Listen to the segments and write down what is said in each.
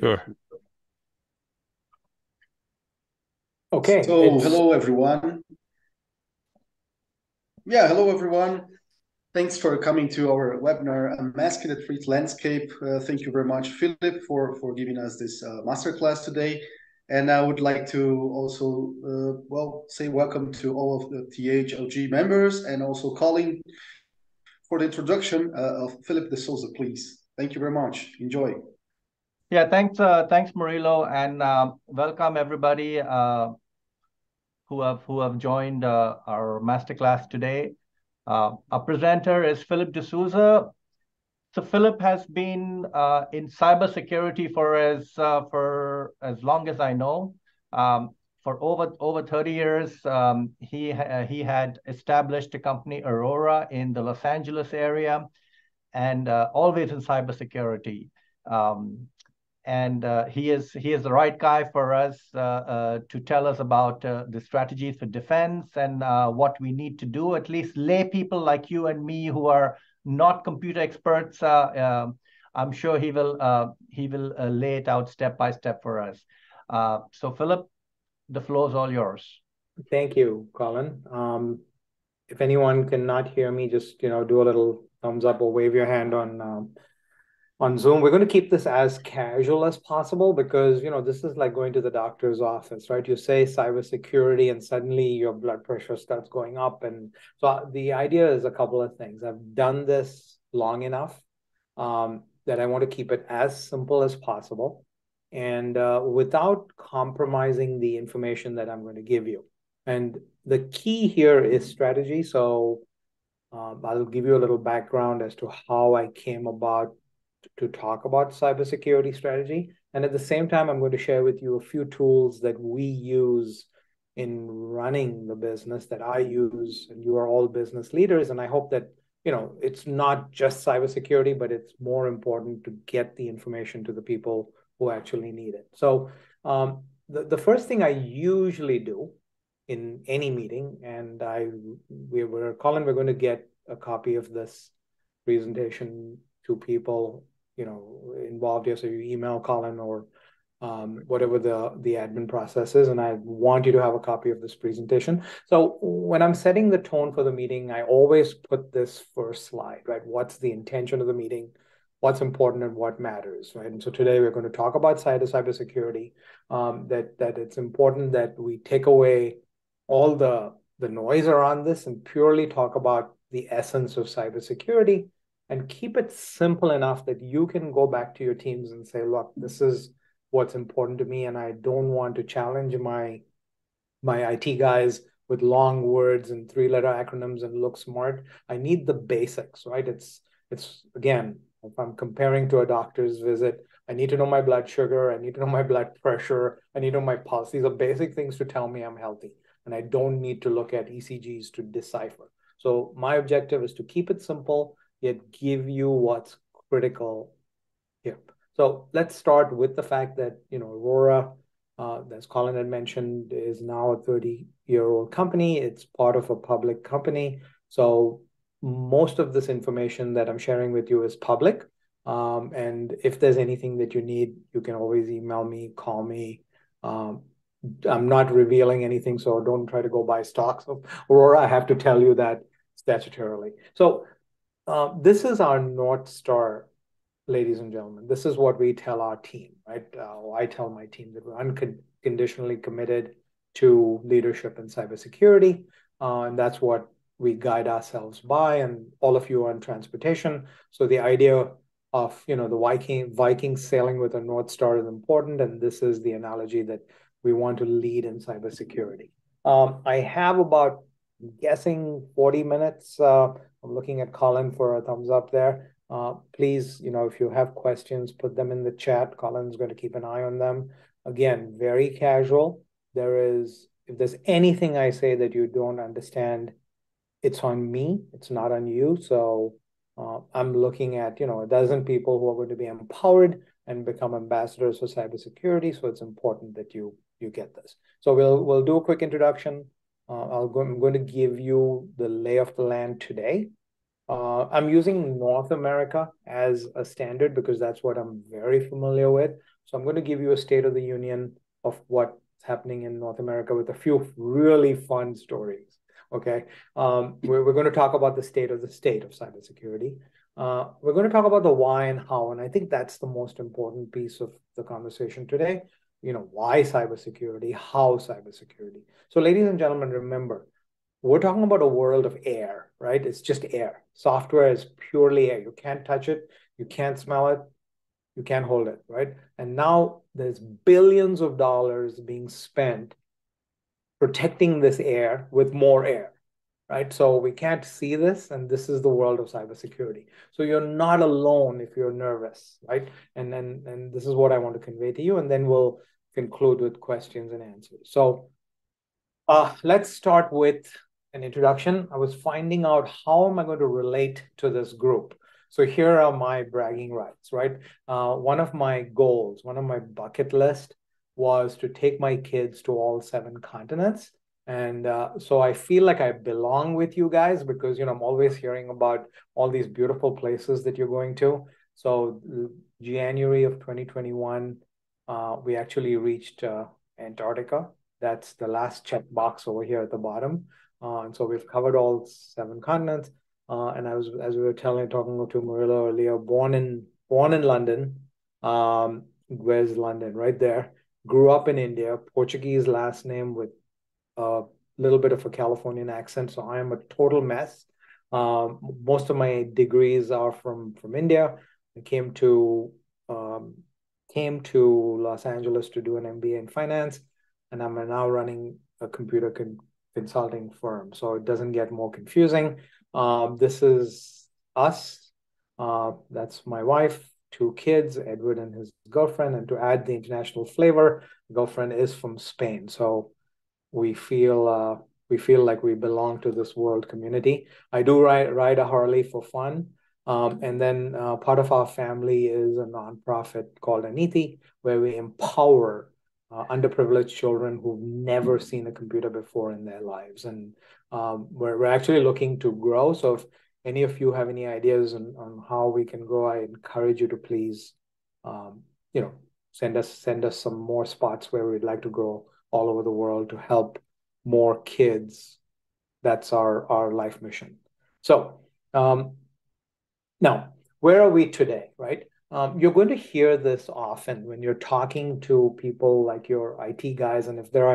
Sure. Okay. So, hello everyone. Hello everyone. Thanks for coming to our webinar, Unmasking the Threat Landscape. Thank you very much, Philip, for giving us this masterclass today. And I would like to also, say welcome to all of the THLG members and also calling for the introduction of Philip De Souza, please. Thank you very much. Enjoy. Yeah, thanks, Murilo, and welcome everybody who have joined our masterclass today. Our presenter is Philip De Souza. So Philip has been in cybersecurity for as long as I know. For over 30 years, he had established a company, Aurora, in the Los Angeles area, and always in cybersecurity. And he is the right guy for us to tell us about the strategies for defense and what we need to do. At least lay people like you and me who are not computer experts, I'm sure he will lay it out step by step for us. So Philip, the floor is all yours. Thank you, Colin. If anyone cannot hear me, just do a little thumbs up or wave your hand on Zoom. We're going to keep this as casual as possible because this is like going to the doctor's office, right? You say cybersecurity and suddenly your blood pressure starts going up. And so the idea is a couple of things. I've done this long enough that I want to keep it as simple as possible and without compromising the information that I'm going to give you. And the key here is strategy. So I'll give you a little background as to how I came about to talk about cybersecurity strategy. And at the same time, I'm going to share with you a few tools that we use in running the business that I use. And you are all business leaders. And I hope that, it's not just cybersecurity, but it's more important to get the information to the people who actually need it. So the first thing I usually do in any meeting, and Colin, we're going to get a copy of this presentation to people involved here. So you email Colin or whatever the admin process is, and I want you to have a copy of this presentation. So when I'm setting the tone for the meeting, I always put this first slide, right? What's the intention of the meeting? What's important and what matters, right? And so today we're going to talk about cybersecurity, that it's important that we take away all the noise around this and purely talk about the essence of cybersecurity and keep it simple enough that you can go back to your teams and say, look, this is what's important to me, and I don't want to challenge my IT guys with long words and three-letter acronyms and look smart. I need the basics, right? It's again, if I'm comparing to a doctor's visit, I need to know my blood sugar, I need to know my blood pressure, I need to know my pulse. These are basic things to tell me I'm healthy, and I don't need to look at ECGs to decipher. So my objective is to keep it simple, yet give you what's critical here. So let's start with the fact that, Aurora, as Colin had mentioned, is now a 30-year-old company. It's part of a public company. So most of this information that I'm sharing with you is public. And if there's anything that you need, you can always email me, call me. I'm not revealing anything, so don't try to go buy stocks of Aurora. I have to tell you that statutorily. So this is our North Star, ladies and gentlemen. This is what we tell our team, right? I tell my team that we're unconditionally committed to leadership in cybersecurity. And that's what we guide ourselves by. And all of you are in transportation. So the idea of, the Viking sailing with a North Star is important. And this is the analogy that we want to lead in cybersecurity. I have about, I'm guessing, 40 minutes. I'm looking at Colin for a thumbs up there. Please, if you have questions, put them in the chat. Colin's going to keep an eye on them. Again, very casual. If there's anything I say that you don't understand, it's on me. It's not on you. So I'm looking at, a dozen people who are going to be empowered and become ambassadors for cybersecurity. So it's important that you get this. So we'll do a quick introduction. I'm going to give you the lay of the land today. I'm using North America as a standard because that's what I'm very familiar with. So I'm going to give you a state of the union of what's happening in North America with a few really fun stories. Okay, we're going to talk about the state of cybersecurity. We're going to talk about the why and how, and I think that's the most important piece of the conversation today. Why cybersecurity, how cybersecurity. So ladies and gentlemen, remember, we're talking about a world of air, right? It's just air. Software is purely air. You can't touch it. You can't smell it. You can't hold it, right? And now there's billions of dollars being spent protecting this air with more air, right? So we can't see this, and this is the world of cybersecurity. So you're not alone if you're nervous, right? And this is what I want to convey to you, and then we'll conclude with questions and answers. So let's start with an introduction. I was finding out how am I going to relate to this group. So here are my bragging rights, right? One of my goals, one of my bucket list was to take my kids to all 7 continents. And so I feel like I belong with you guys because, I'm always hearing about all these beautiful places that you're going to. So January of 2021, we actually reached Antarctica. That's the last check box over here at the bottom. And so we've covered all 7 continents. And as we were talking to Marilla earlier, born in London. Where's London? Right there. Grew up in India, Portuguese last name with a little bit of a Californian accent. So I am a total mess. Most of my degrees are from India. I came to Los Angeles to do an MBA in finance, and I'm now running a computer consulting firm. So it doesn't get more confusing. This is us. That's my wife, 2 kids, Edward and his girlfriend. And to add the international flavor, girlfriend is from Spain. So we feel like we belong to this world community. I do ride a Harley for fun. And then part of our family is a nonprofit called Aniti, where we empower underprivileged children who've never seen a computer before in their lives. And we're actually looking to grow. So if any of you have any ideas on how we can grow, I encourage you to please, send us some more spots where we'd like to grow all over the world to help more kids. That's our life mission. So now, where are we today, right? You're going to hear this often when you're talking to people like your IT guys, and if there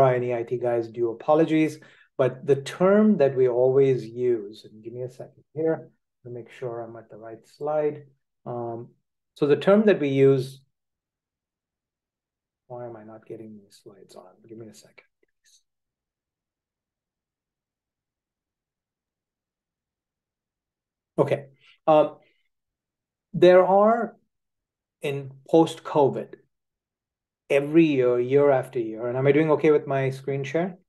are any IT guys, due apologies. But the term that we always use, and give me a second here to make sure I'm at the right slide. So the term that we use, why am I not getting these slides on? Give me a second, please. Okay. There are, in post-COVID, every year after year, and am I doing okay with my screen share?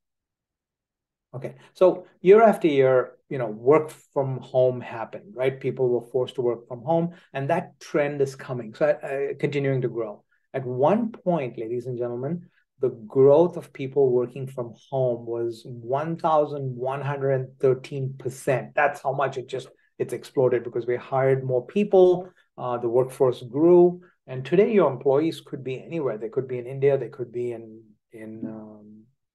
Okay, so year after year, work from home happened, right? People were forced to work from home, and that trend is coming, so continuing to grow. At one point, ladies and gentlemen, the growth of people working from home was 1,113%. That's how much it's exploded because we hired more people, the workforce grew, and today your employees could be anywhere. They could be in India, they could be in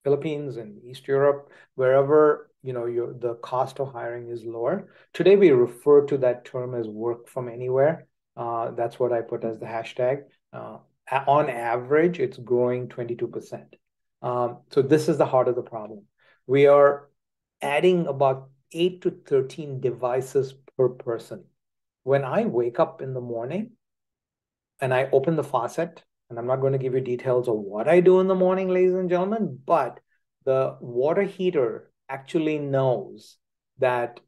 Philippines and East Europe, wherever the cost of hiring is lower. Today we refer to that term as work from anywhere. That's what I put as the hashtag. On average, it's growing 22%. So this is the heart of the problem. We are adding about 8 to 13 devices per person. When I wake up in the morning and I open the faucet, and I'm not going to give you details of what I do in the morning, ladies and gentlemen, but the water heater actually knows that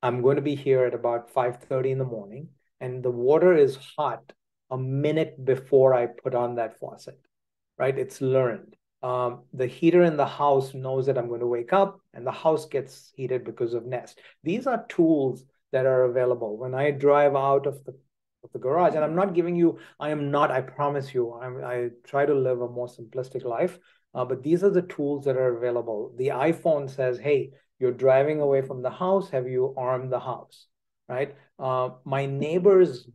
I'm going to be here at about 5:30 in the morning, and the water is hot a minute before I put on that faucet, right? It's learned. The heater in the house knows that I'm going to wake up, and the house gets heated because of Nest. These are tools that are available. When I drive out of the garage, and I'm not giving you, I promise you, I try to live a more simplistic life, but these are the tools that are available. The iPhone says, hey, you're driving away from the house, have you armed the house? right? My neighbor's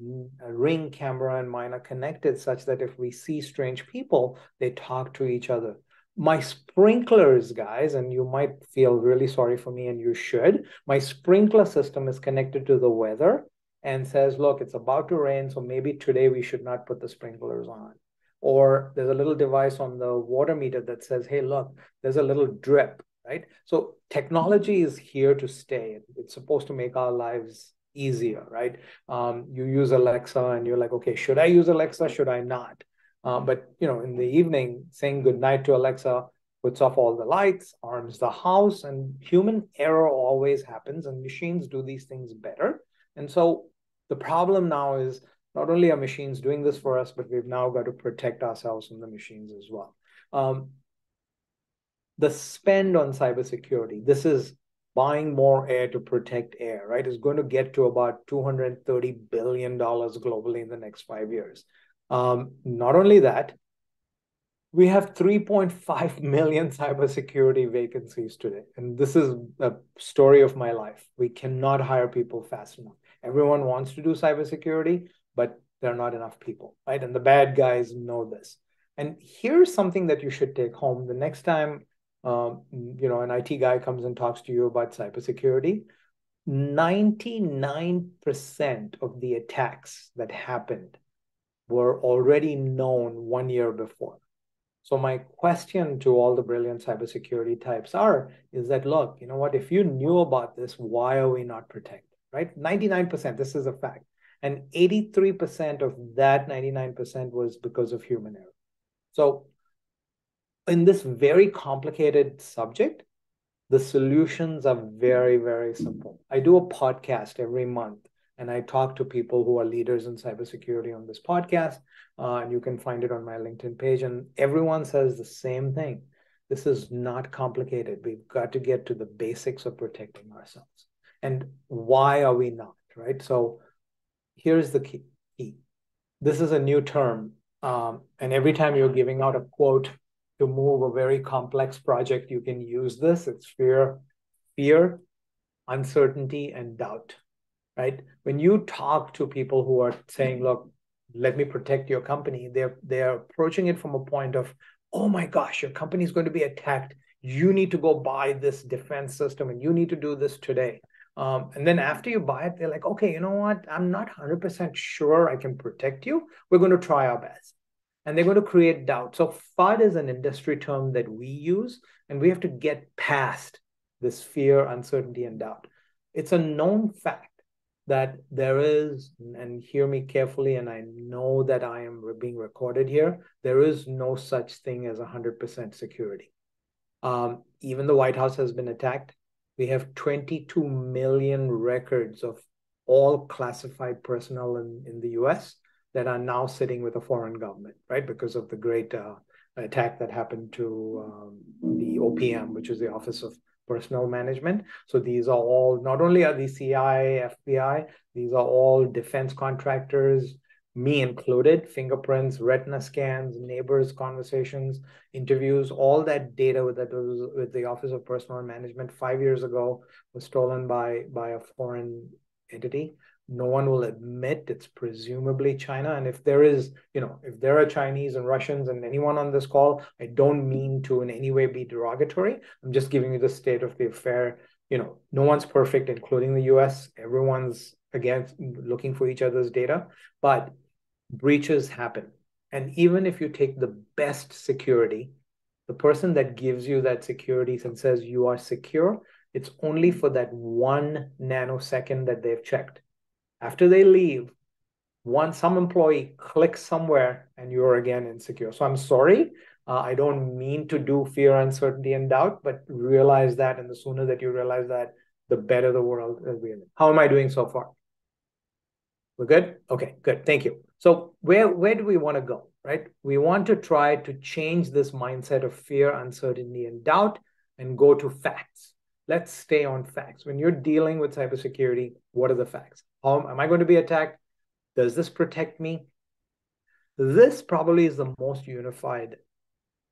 Ring camera and mine are connected such that if we see strange people, they talk to each other. My sprinklers, guys, and you might feel really sorry for me, and you should. My sprinkler system is connected to the weather and says, look, it's about to rain, so maybe today we should not put the sprinklers on. Or there's a little device on the water meter that says, hey, look, there's a little drip, right? So technology is here to stay. It's supposed to make our lives easier, right? You use Alexa and you're like, okay, should I use Alexa? Should I not? But in the evening, saying goodnight to Alexa puts off all the lights, arms the house, and human error always happens, and machines do these things better. And so the problem now is not only are machines doing this for us, but we've now got to protect ourselves from the machines as well. The spend on cybersecurity, this is buying more air to protect air, right, is going to get to about $230 billion globally in the next 5 years. Not only that, we have 3.5 million cybersecurity vacancies today. And this is a story of my life. We cannot hire people fast enough. Everyone wants to do cybersecurity, but there are not enough people, right? And the bad guys know this. And here's something that you should take home. The next time an IT guy comes and talks to you about cybersecurity, 99% of the attacks that happened were already known 1 year before. So my question to all the brilliant cybersecurity types is that, look, you know what, if you knew about this, why are we not protected, right? 99%, this is a fact. And 83% of that 99% was because of human error. So in this very complicated subject, the solutions are very, very simple. I do a podcast every month, and I talk to people who are leaders in cybersecurity on this podcast, and you can find it on my LinkedIn page, and everyone says the same thing. This is not complicated. We've got to get to the basics of protecting ourselves. And why are we not, right? So here's the key. This is a new term, and every time you're giving out a quote to move a very complex project, you can use this. It's fear, uncertainty, and doubt, right? When you talk to people who are saying, look, let me protect your company, they're approaching it from a point of, oh my gosh, your company is going to be attacked. You need to go buy this defense system, and you need to do this today. And then after you buy it, they're like, okay, you know what? I'm not 100% sure I can protect you. We're going to try our best. And they're going to create doubt. So FUD is an industry term that we use, and we have to get past this fear, uncertainty, and doubt. It's a known fact that there is, and hear me carefully, and I know that I am being recorded here, there is no such thing as 100% security. Even the White House has been attacked. We have 22 million records of all classified personnel in the US that are now sitting with a foreign government, right? Because of the great attack that happened to the OPM, which is the Office of Personnel Management. So these are all, not only are these CIA, FBI, these are all defense contractors, me included, fingerprints, retina scans, neighbors' conversations, interviews, all that data that was with the Office of Personnel Management 5 years ago was stolen by a foreign entity. No one will admit it's presumably China. And if there is, if there are Chinese and Russians and anyone on this call, I don't mean to in any way be derogatory. I'm just giving you the state of the affair. No one's perfect, including the US. Everyone's, again, looking for each other's data, but breaches happen. And even if you take the best security, the person that gives you that security and says you are secure, it's only for that 1 nanosecond that they've checked. After they leave, some employee clicks somewhere and you're again insecure. So I'm sorry. I don't mean to do fear, uncertainty, and doubt, but realize that. And the sooner that you realize that, the better the world is we're in. How am I doing so far? We're good? Okay, good. Thank you. So where do we want to go, right? We want to try to change this mindset of fear, uncertainty, and doubt and go to facts. Let's stay on facts. When you're dealing with cybersecurity, what are the facts? How am I going to be attacked? Does this protect me? This probably is the most unified,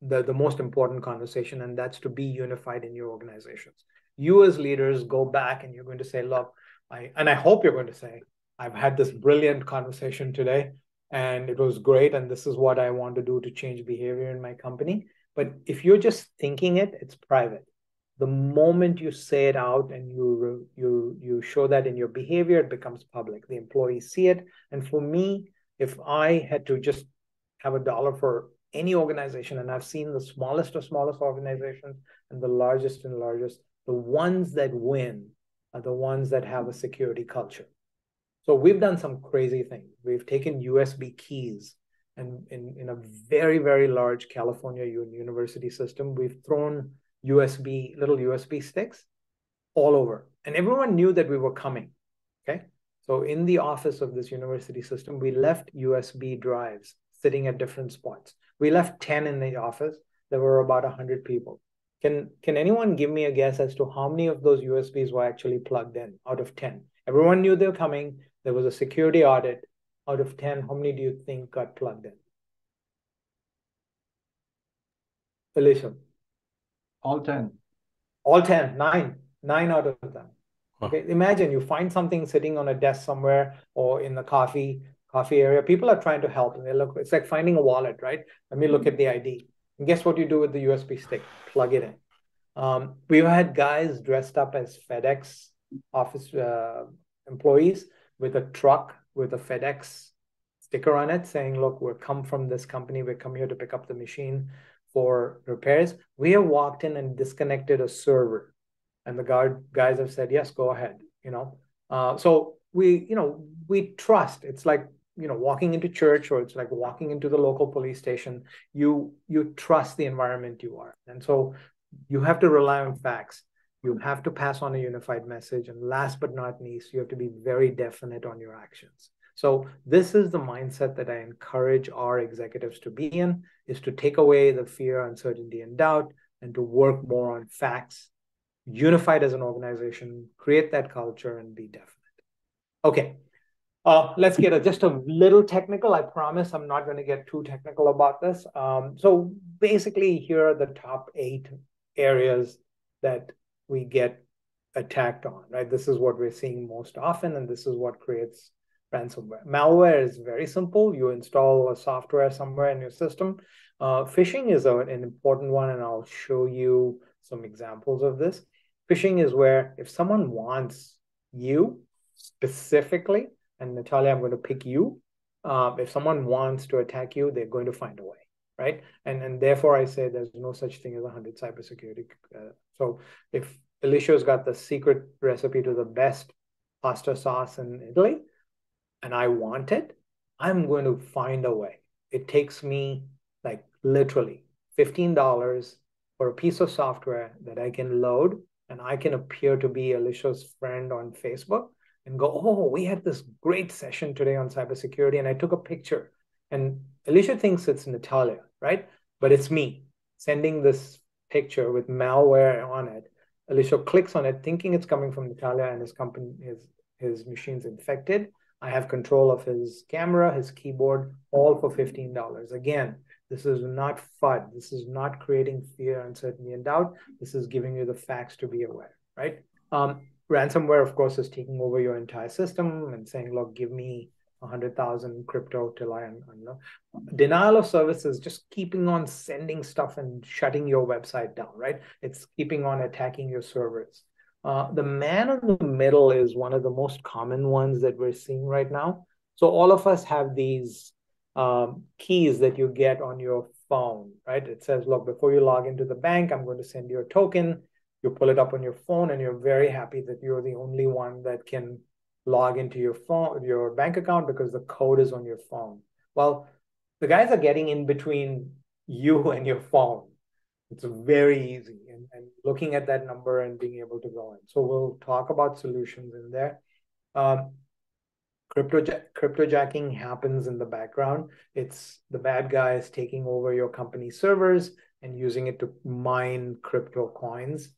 the most important conversation, and that's to be unified in your organizations. You as leaders go back and you're going to say, look, I hope you're going to say, I've had this brilliant conversation today and it was great. And this is what I want to do to change behavior in my company. But if you're just thinking it, it's private. The moment you say it out and you show that in your behavior, it becomes public. The employees see it. And for me, if I had to just have $1 for any organization, and I've seen the smallest of smallest organizations and the largest and largest, the ones that win are the ones that have a security culture. So we've done some crazy things. We've taken USB keys and in a very, very large California university system, we've thrown little USB sticks all over. And everyone knew that we were coming, okay? So in the office of this university system, we left USB drives sitting at different spots. We left 10 in the office. There were about 100 people. Can anyone give me a guess as to how many of those USBs were actually plugged in out of 10? Everyone knew they were coming. There was a security audit. Out of 10, how many do you think got plugged in? Alicia? All 10. All 10, 9 out of them. Okay, imagine you find something sitting on a desk somewhere or in the coffee area. People are trying to help and they look, it's like finding a wallet, right? Let me look at the ID. And guess what you do with the USB stick? Plug it in. We've had guys dressed up as FedEx office employees with a truck with a FedEx sticker on it saying, look, we're come from this company. We come here to pick up the machine for repairs. We have walked in and disconnected a server. And the guys have said, yes, go ahead. So we trust. It's like, walking into church, or it's like walking into the local police station. You trust the environment you are. And so you have to rely on facts. You have to pass on a unified message. And last but not least, you have to be very definite on your actions. So this is the mindset that I encourage our executives to be in, is to take away the fear, uncertainty, and doubt, and to work more on facts, unified as an organization, create that culture, and be definite. Okay, let's get just a little technical. I promise I'm not going to get too technical about this. So basically, here are the top 8 areas that we get attacked on, right? This is what we're seeing most often, and this is what creates ransomware. Malware is very simple. You install a software somewhere in your system. Phishing is an important one, and I'll show you some examples of this. Phishing is where if someone wants you specifically, and Natalia, I'm going to pick you. If someone wants to attack you, they're going to find a way, right? And therefore, I say there's no such thing as 100 cybersecurity. So if Alicia's got the secret recipe to the best pasta sauce in Italy, and I want it, I'm going to find a way. It takes me like literally $15 for a piece of software that I can load, and I can appear to be Alicia's friend on Facebook and go, oh, we had this great session today on cybersecurity, and I took a picture. And Alicia thinks it's Natalia, right? But it's me sending this picture with malware on it. Alicia clicks on it, thinking it's coming from Natalia, and his machine's infected. I have control of his camera, his keyboard, all for $15. Again, this is not FUD. This is not creating fear, uncertainty, and doubt. This is giving you the facts to be aware, right? Ransomware, of course, is taking over your entire system and saying, look, give me 100,000 crypto till I know. Denial of service is just keeping on sending stuff and shutting your website down, right? It's keeping on attacking your servers. The man in the middle is one of the most common ones that we're seeing right now. So all of us have these keys that you get on your phone, right? It says, look, before you log into the bank, I'm going to send you a token. You pull it up on your phone, and you're very happy that you're the only one that can log into your bank account, because the code is on your phone. Well, the guys are getting in between you and your phone. It's very easy, and looking at that number and being able to go in. So we'll talk about solutions in there. Cryptojacking happens in the background. It's the bad guys taking over your company servers and using it to mine crypto coins.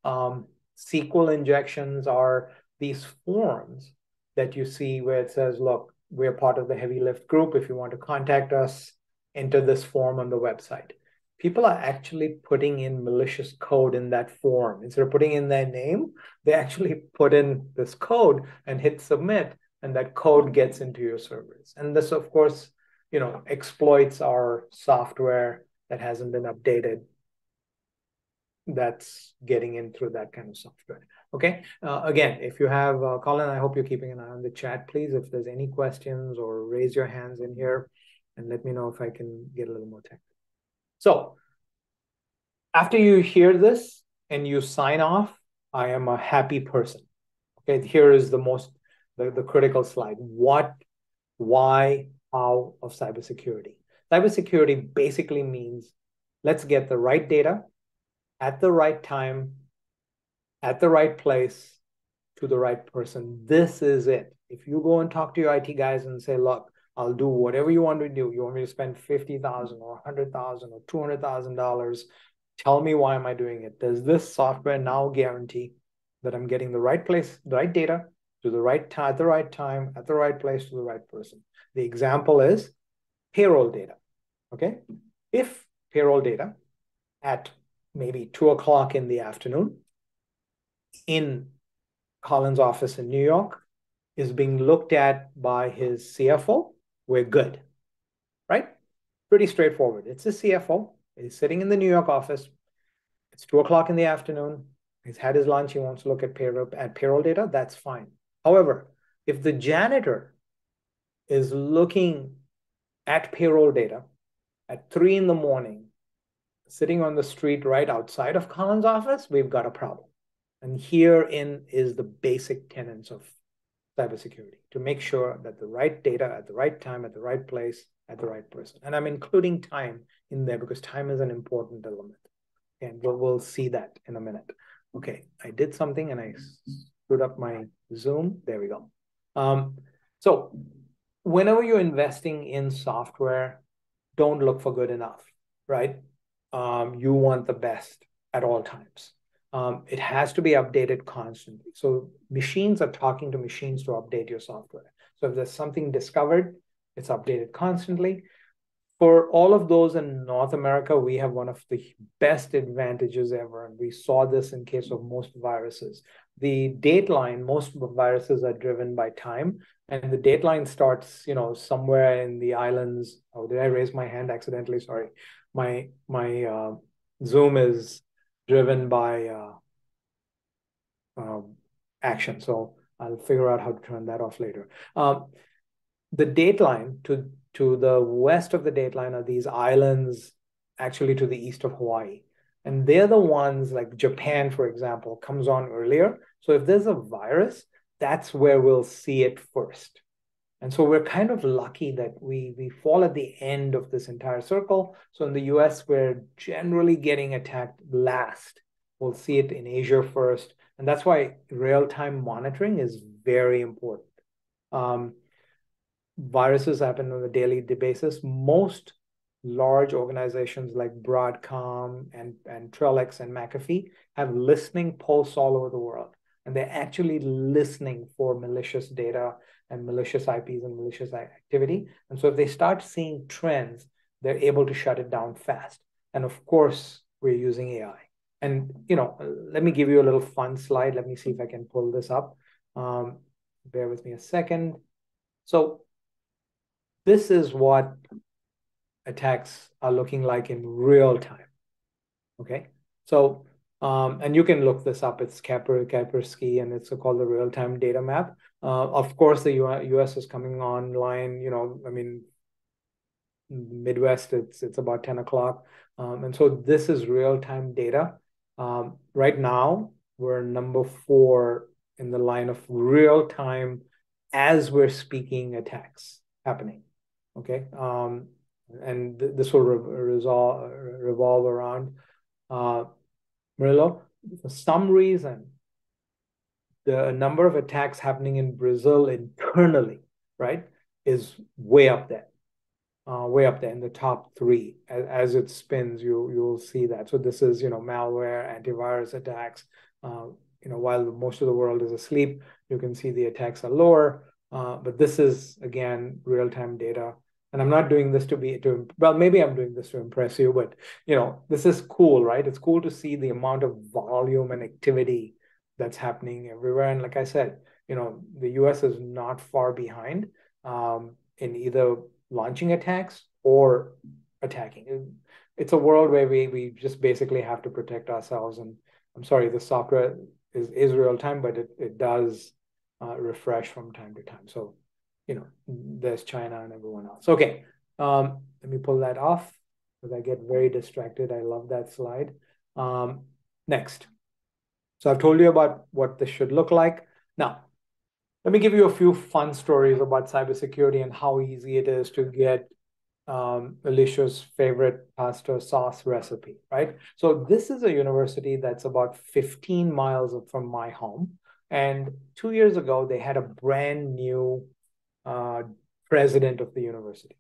SQL injections are these forms that you see where it says, look, we're part of the heavy lift group. If you want to contact us, enter this form on the website. people are actually putting in malicious code in that form. Instead of putting in their name, they actually put in this code and hit submit, and that code gets into your servers. And this, of course, exploits our software that hasn't been updated, that's getting in through that kind of software. Okay. Again, if you have, Colin, I hope you're keeping an eye on the chat, please. If there's any questions, or raise your hands in here and let me know if I can get a little more technical. So after you hear this and you sign off, I am a happy person. Okay. Here is the critical slide. What, why, how of cybersecurity. Cybersecurity basically means let's get the right data at the right time, at the right place, to the right person. This is it. If you go and talk to your IT guys and say, look, I'll do whatever you want to do. You want me to spend $50,000 or $100,000 or $200,000. Tell me, why am I doing it? Does this software now guarantee that I'm getting the right place, the right data, to the right time, at the right time, at the right place, to the right person? The example is payroll data. Okay. If payroll data at maybe 2 o'clock in the afternoon in Colin's office in New York is being looked at by his CFO, we're good, right? Pretty straightforward. It's the CFO. He's sitting in the New York office. It's 2 o'clock in the afternoon. He's had his lunch. He wants to look at payroll data. That's fine. However, if the janitor is looking at payroll data at 3 in the morning, sitting on the street right outside of Colin's office, we've got a problem. And herein is the basic tenets of cybersecurity, to make sure that the right data at the right time, at the right place, at the right person. And I'm including time in there because time is an important element. And we'll see that in a minute. Okay, I did something and I screwed up my Zoom. There we go. So whenever you're investing in software, don't look for good enough, right? You want the best at all times. It has to be updated constantly. So machines are talking to machines to update your software. So if there's something discovered, it's updated constantly. For all of those in North America, we have one of the best advantages ever. And we saw this in case of most viruses. The dateline, most viruses are driven by time. And the dateline starts, somewhere in the islands. Oh, did I raise my hand accidentally? Sorry. My Zoom is driven by action. So I'll figure out how to turn that off later. The dateline to the west of the dateline are these islands, actually to the east of Hawaii. And they're the ones, like Japan, for example, comes on earlier. So if there's a virus, that's where we'll see it first. And so we're kind of lucky that we fall at the end of this entire circle. So in the US, we're generally getting attacked last. We'll see it in Asia first. And that's why real-time monitoring is very important. Viruses happen on a daily basis. Most large organizations like Broadcom and Trellix and McAfee have listening posts all over the world. And they're actually listening for malicious data and malicious IPs and malicious activity. And so if they start seeing trends, they're able to shut it down fast. And of course, we're using AI. And, let me give you a little fun slide. Let me see if I can pull this up. Bear with me a second. So this is what attacks are looking like in real time. Okay. So, and you can look this up. It's Kaspersky, and it's called the real-time data map. Of course, the US is coming online, Midwest, it's about 10 o'clock. And so this is real-time data. Right now, we're number 4 in the line of real-time as we're speaking attacks happening. Okay. And this will revolve around Murillo. For some reason, the number of attacks happening in Brazil internally, right, is way up there in the top 3. As it spins, you'll see that. So this is, malware, antivirus attacks. While most of the world is asleep, you can see the attacks are lower. But this is, again, real-time data. and I'm not doing this well, maybe I'm doing this to impress you, but this is cool, right? It's cool to see the amount of volume and activity that's happening everywhere. And like I said, the US is not far behind in either launching attacks or attacking. It's a world where we just basically have to protect ourselves. And I'm sorry, the software is real time, but it does refresh from time to time. So, there's China and everyone else. Okay, let me pull that off because I get very distracted. I love that slide. Next. So I've told you about what this should look like. Now, let me give you a few fun stories about cybersecurity and how easy it is to get Alicia's favorite pasta sauce recipe, right? So this is a university that's about 15 miles from my home. And 2 years ago, they had a brand new president of the university.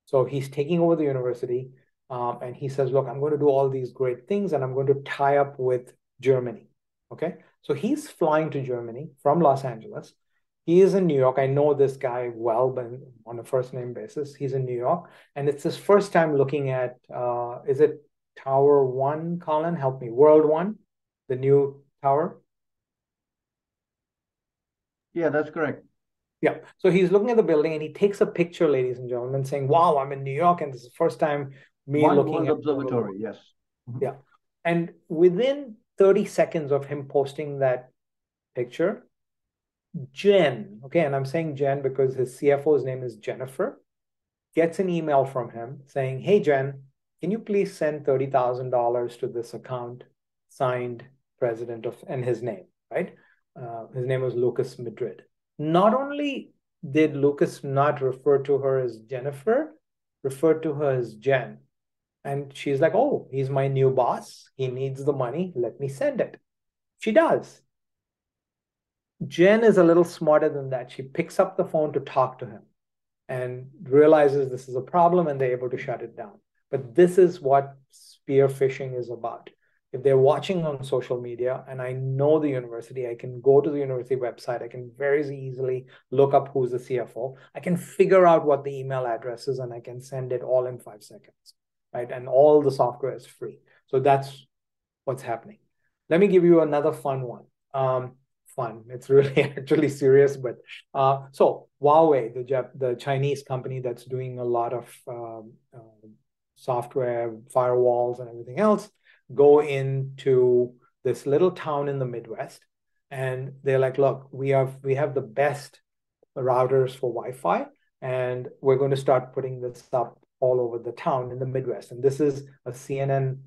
So he's taking over the university and he says, look, I'm going to do all these great things and I'm going to tie up with Germany. Okay. So he's flying to Germany from Los Angeles. He is in New York. I know this guy well, but on a first name basis, he's in New York. And it's his first time looking at, is it Tower 1, Colin? Help me. World 1, the new tower? Yeah, that's correct. Yeah. So he's looking at the building and he takes a picture, ladies and gentlemen, saying, wow, I'm in New York and this is the first time me looking at observatory. Yes. Mm-hmm. Yeah. And within 30 seconds of him posting that picture, Jen, okay, and I'm saying Jen because his CFO's name is Jennifer, gets an email from him saying, hey, Jen, can you please send $30,000 to this account, signed president of, and his name, right? His name was Lucas Madrid. Not only did Lucas not refer to her as Jennifer, referred to her as Jen. And she's like, oh, he's my new boss. He needs the money. Let me send it. She does. Jen is a little smarter than that. She picks up the phone to talk to him and realizes this is a problem and they're able to shut it down. But this is what spear phishing is about. If they're watching on social media and I know the university, I can go to the university website. I can very easily look up who's the CFO. I can figure out what the email address is and I can send it all in 5 seconds, right? And all the software is free. So that's what's happening. Let me give you another fun one. Fun. It's really actually serious, but so Huawei, the Chinese company that's doing a lot of software, firewalls, and everything else, go into this little town in the Midwest, and they're like, "Look, we have the best routers for Wi-Fi, and we're going to start putting this up all over the town in the Midwest." And this is a CNN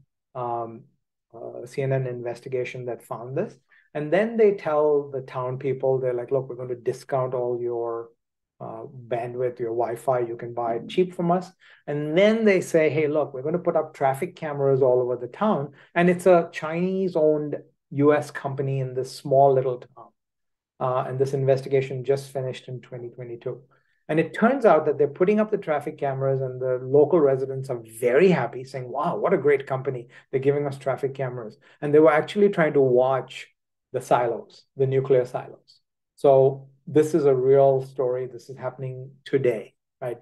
investigation that found this. And then they tell the town people, they're like, look, we're going to discount all your bandwidth, your Wi-Fi. You can buy it cheap from us. And then they say, hey, look, we're going to put up traffic cameras all over the town. And it's a Chinese-owned US company in this small little town. And this investigation just finished in 2022. And it turns out that they're putting up the traffic cameras and the local residents are very happy, saying, wow, what a great company. They're giving us traffic cameras. And they were actually trying to watch the silos, the nuclear silos. So this is a real story. This is happening today, right?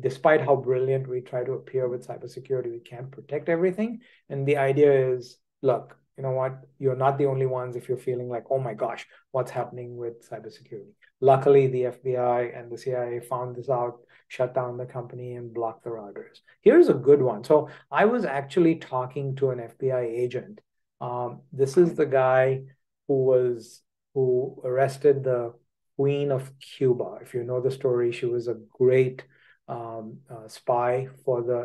Despite how brilliant we try to appear with cybersecurity, we can't protect everything. And the idea is, look, you know what? You're not the only ones if you're feeling like, oh my gosh, what's happening with cybersecurity? Luckily, the FBI and the CIA found this out, shut down the company, and blocked the routers. Here's a good one. So I was actually talking to an FBI agent. This is the guy who arrested the Queen of Cuba. If you know the story, she was a great spy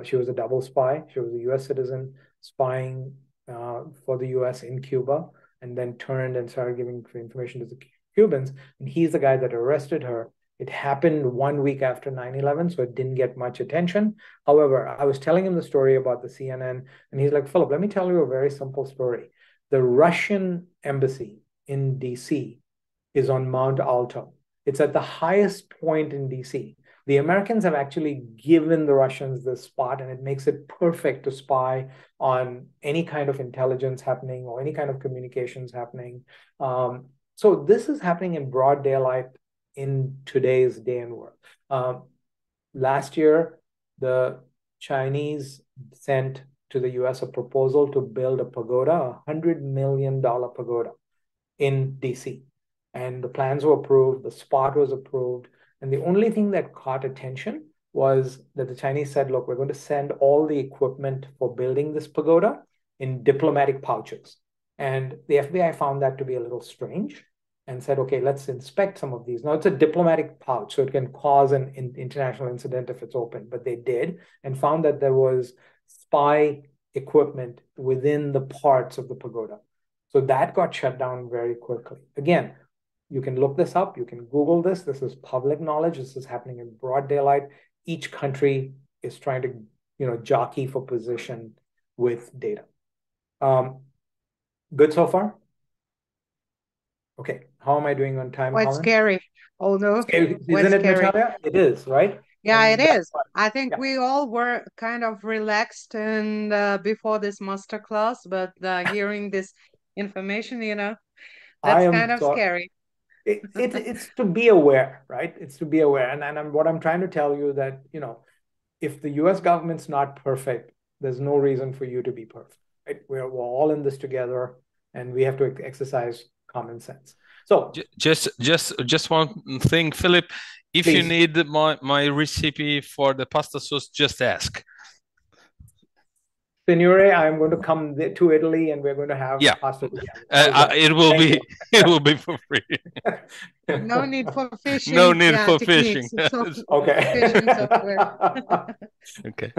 she was a double spy. She was a US citizen spying for the US in Cuba, and then turned and started giving information to the Cubans. And he's the guy that arrested her. It happened 1 week after 9/11, so it didn't get much attention. However, I was telling him the story about the CNN, and he's like, Philip, let me tell you a very simple story. The Russian embassy in DC is on Mount Alto. It's at the highest point in DC. The Americans have actually given the Russians this spot, and it makes it perfect to spy on any kind of intelligence happening or any kind of communications happening. So this is happening in broad daylight in today's day and world. last year, the Chinese sent to the US a proposal to build a pagoda, $100 million pagoda in DC. And the plans were approved, the spot was approved. And the only thing that caught attention was that the Chinese said, look, we're going to send all the equipment for building this pagoda in diplomatic pouches. And the FBI found that to be a little strange and said, okay, let's inspect some of these. Now, it's a diplomatic pouch, so it can cause an international incident if it's open. But they did and found that there was spy equipment within the parts of the pagoda. So that got shut down very quickly. Again, you can look this up. You can Google this. This is public knowledge. This is happening in broad daylight. Each country is trying to, jockey for position with data. Good so far? Okay. How am I doing on time, Quite Colin? scary. Oh, no. Isn't it, Natalia? It is, right? Yeah, And it is. what, I think we all were kind of relaxed and before this masterclass, but hearing this information, that's kind of scary. It's to be aware, right? It's to be aware. And what I'm trying to tell you that, if the US government's not perfect, there's no reason for you to be perfect, right? We're all in this together and we have to exercise common sense. So just one thing, Philip, if please. you need my recipe for the pasta sauce, just ask. Signore, I'm going to come to Italy and we're going to have pasta together. It will be for free. No need for fishing. No need for fishing. Okay. Fishing software. Okay.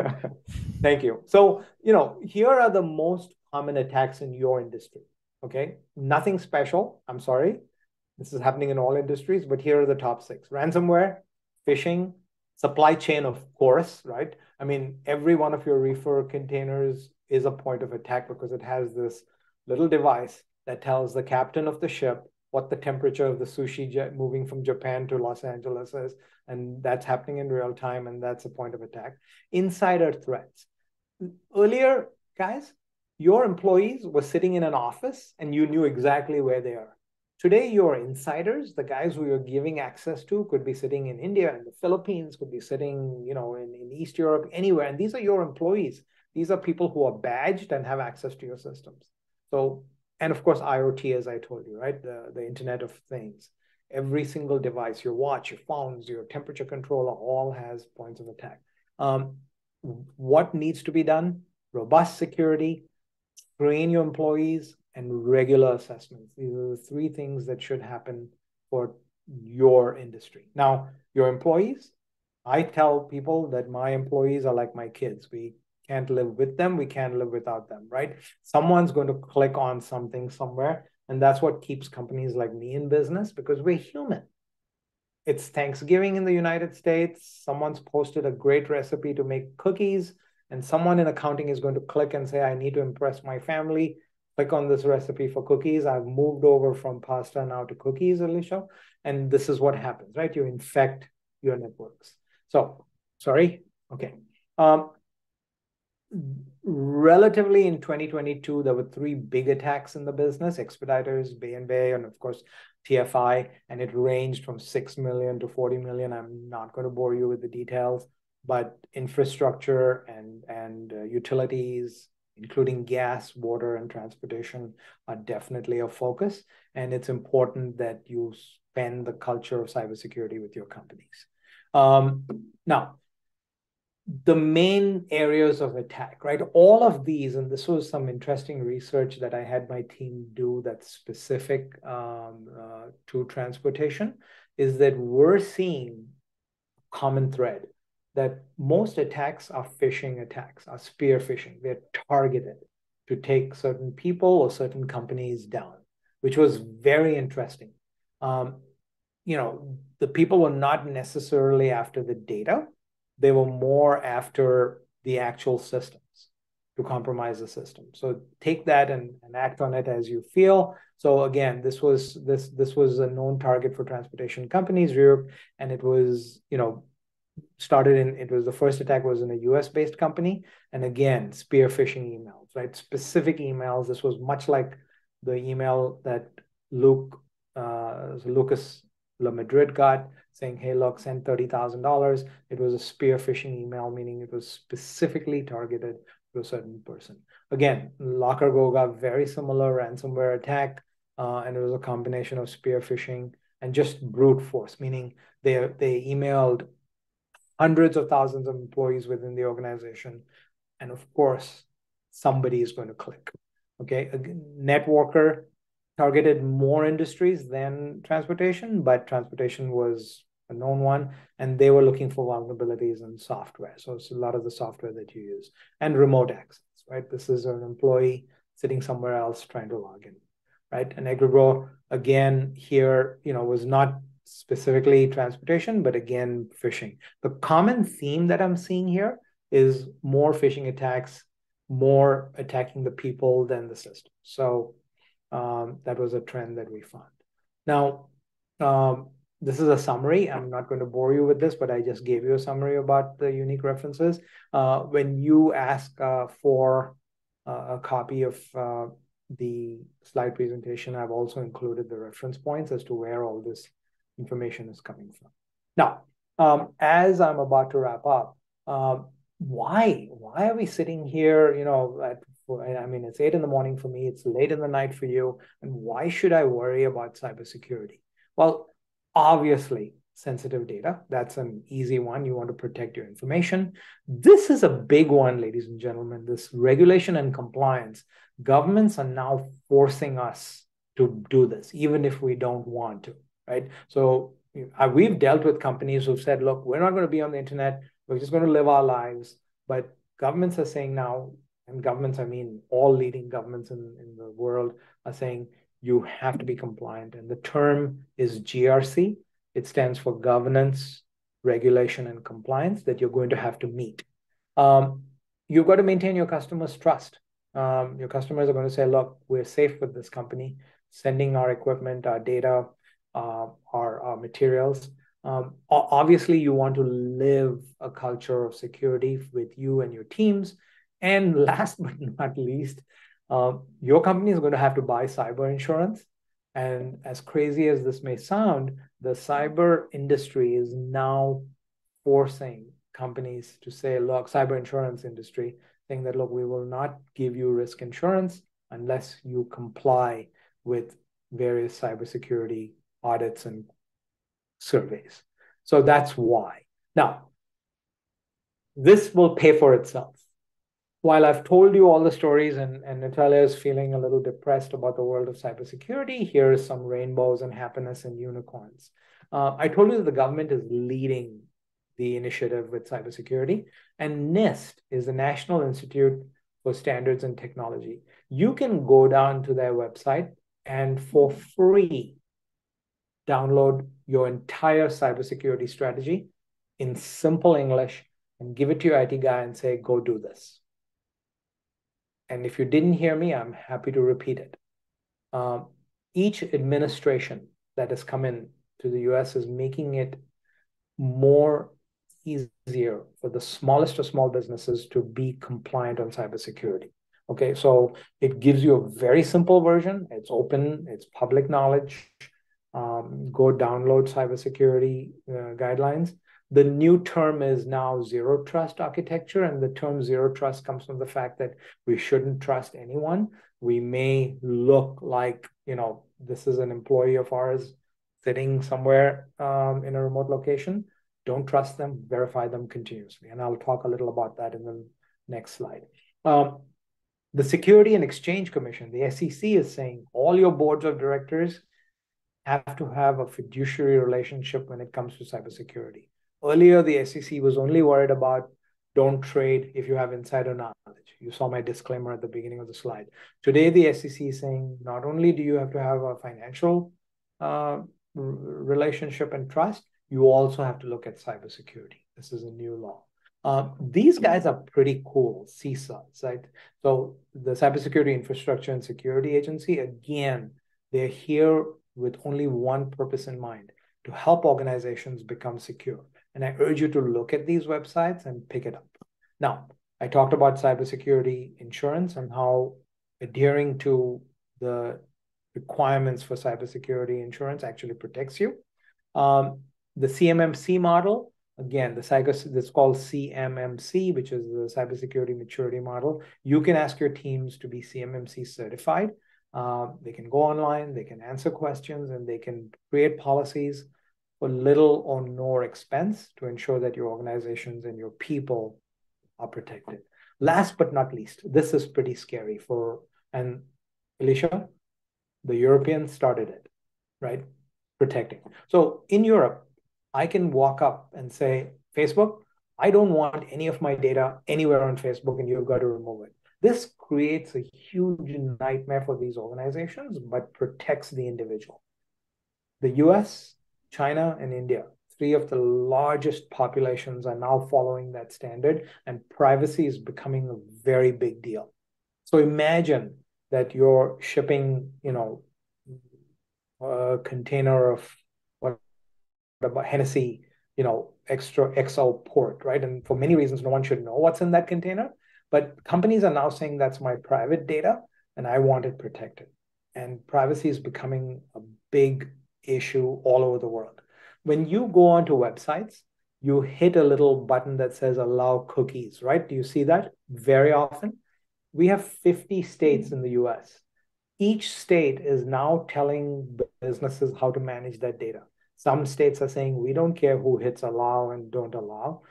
Thank you. So, here are the most common attacks in your industry. Okay. Nothing special. I'm sorry. This is happening in all industries, but here are the top 6. Ransomware, phishing, supply chain, of course, right? I mean, every one of your reefer containers is a point of attack because it has this little device that tells the captain of the ship what the temperature of the sushi jet moving from Japan to Los Angeles is. And that's happening in real time, and that's a point of attack. Insider threats. Earlier, guys, your employees were sitting in an office and you knew exactly where they are. Today, your insiders, the guys who you're giving access to, could be sitting in India and the Philippines, could be sitting, in East Europe, anywhere. And these are your employees. These are people who are badged and have access to your systems. So, and of course, IoT, as I told you, right? The Internet of Things. Every single device, your watch, your phones, your temperature controller, all has points of attack. What needs to be done? Robust security, train your employees, and regular assessments. These are the 3 things that should happen for your industry. Now, your employees, I tell people that my employees are like my kids. We can't live with them. We can't live without them, right? Someone's going to click on something somewhere. And that's what keeps companies like me in business, because we're human. It's Thanksgiving in the United States. Someone's posted a great recipe to make cookies, and someone in accounting is going to click and say, I need to impress my family. Click on this recipe for cookies. I've moved over from pasta now to cookies, Alicia. And this is what happens, right? You infect your networks. So, sorry. Okay. Relatively in 2022, there were 3 big attacks in the business: Expeditors, Bay&Bay, and of course, TFI. And it ranged from 6 million to 40 million. I'm not going to bore you with the details, but infrastructure and utilities, including gas, water, and transportation, are definitely a focus. And it's important that you spend the culture of cybersecurity with your companies. Now, the main areas of attack, right? All of these, and this was some interesting research that I had my team do that's specific to transportation, is that we're seeing a common thread that most attacks are phishing attacks, are spear phishing. They're targeted to take certain people or certain companies down, which was very interesting. The people were not necessarily after the data. They were more after the actual systems to compromise the system. So take that and act on it as you feel. So again, this was a known target for transportation companies, Europe, and it was, the first attack was in a US-based company. And again, spear phishing emails, right? Specific emails. This was much like the email that Lucas La Madrid got, saying, hey, look, send $30,000. It was a spear phishing email, meaning it was specifically targeted to a certain person. Again, LockerGo got very similar ransomware attack, and it was a combination of spear phishing and just brute force, meaning they emailed hundreds of thousands of employees within the organization. And of course, somebody is going to click. Okay, a networker targeted more industries than transportation, but transportation was a known one, and they were looking for vulnerabilities in software. So it's a lot of the software that you use, and remote access, right? This is an employee sitting somewhere else trying to log in, right? And Egregore, again, here, was not specifically transportation, but again, phishing. The common theme that I'm seeing here is more phishing attacks, more attacking the people than the system. So that was a trend that we found. Now, this is a summary. I'm not going to bore you with this, but I just gave you a summary about the unique references. When you ask for a copy of the slide presentation, I've also included the reference points as to where all this information is coming from. Now, as I'm about to wrap up, why are we sitting here, I mean, it's 8 in the morning for me, it's late in the night for you, and why should I worry about cybersecurity? Well, obviously, sensitive data, that's an easy one. You want to protect your information. This is a big one, ladies and gentlemen, this regulation and compliance. Governments are now forcing us to do this, even if we don't want to, right? So we've dealt with companies who've said, look, we're not going to be on the internet. We're just going to live our lives. But governments are saying now, and governments, I mean, all leading governments in the world are saying you have to be compliant. And the term is GRC. It stands for governance, regulation, and compliance that you're going to have to meet. You've got to maintain your customers' trust. Your customers are going to say, look, we're safe with this company, sending our equipment, our data, our materials. Obviously, you want to live a culture of security with you and your teams. And last but not least, your company is going to have to buy cyber insurance. And as crazy as this may sound, the cyber industry is now forcing companies to say, look, cyber insurance industry, saying that, look, we will not give you risk insurance unless you comply with various cybersecurity audits and surveys. So that's why. Now, this will pay for itself. While I've told you all the stories and Natalia is feeling a little depressed about the world of cybersecurity, here's some rainbows and happiness and unicorns. I told you that the government is leading the initiative with cybersecurity, and NIST is the National Institute for Standards and Technology. You can go down to their website and for free download your entire cybersecurity strategy in simple English and give it to your IT guy and say, go do this. And if you didn't hear me, I'm happy to repeat it. Each administration that has come in to the US is making it more easier for the smallest of small businesses to be compliant on cybersecurity. Okay, so it gives you a very simple version. It's open, it's public knowledge. Go download cybersecurity guidelines. The new term is now zero trust architecture, and the term zero trust comes from the fact that we shouldn't trust anyone. We may look like, this is an employee of ours sitting somewhere in a remote location. Don't trust them, verify them continuously. And I'll talk a little about that in the next slide. The Security and Exchange Commission, the SEC, is saying all your boards of directors have to have a fiduciary relationship when it comes to cybersecurity. Earlier, the SEC was only worried about don't trade if you have insider knowledge. You saw my disclaimer at the beginning of the slide. Today, the SEC is saying not only do you have to have a financial relationship and trust, you also have to look at cybersecurity. This is a new law. These guys are pretty cool, CISAs, right? So the Cybersecurity Infrastructure and Security Agency, again, they're here with only one purpose in mind, to help organizations become secure. And I urge you to look at these websites and pick it up. Now, I talked about cybersecurity insurance and how adhering to the requirements for cybersecurity insurance actually protects you. The CMMC model, again, it's called CMMC, which is the Cybersecurity Maturity Model. You can ask your teams to be CMMC certified. They can go online, they can answer questions, and they can create policies for little or no expense to ensure that your organizations and your people are protected. Last but not least, this is pretty scary and Alicia, the Europeans started it, right? Protecting. So in Europe, I can walk up and say, Facebook, I don't want any of my data anywhere on Facebook, and you've got to remove it. This creates a huge nightmare for these organizations, but protects the individual. The US, China, and India, three of the largest populations are now following that standard, and privacy is becoming a very big deal. So imagine that you're shipping, a container of about Hennessy, extra XL port, right? And for many reasons, no one should know what's in that container. But companies are now saying that's my private data and I want it protected. And privacy is becoming a big issue all over the world. When you go onto websites, you hit a little button that says allow cookies, right? Do you see that very often? We have 50 states in the US. Each state is now telling businesses how to manage that data. Some states are saying, we don't care who hits allow and don't allow.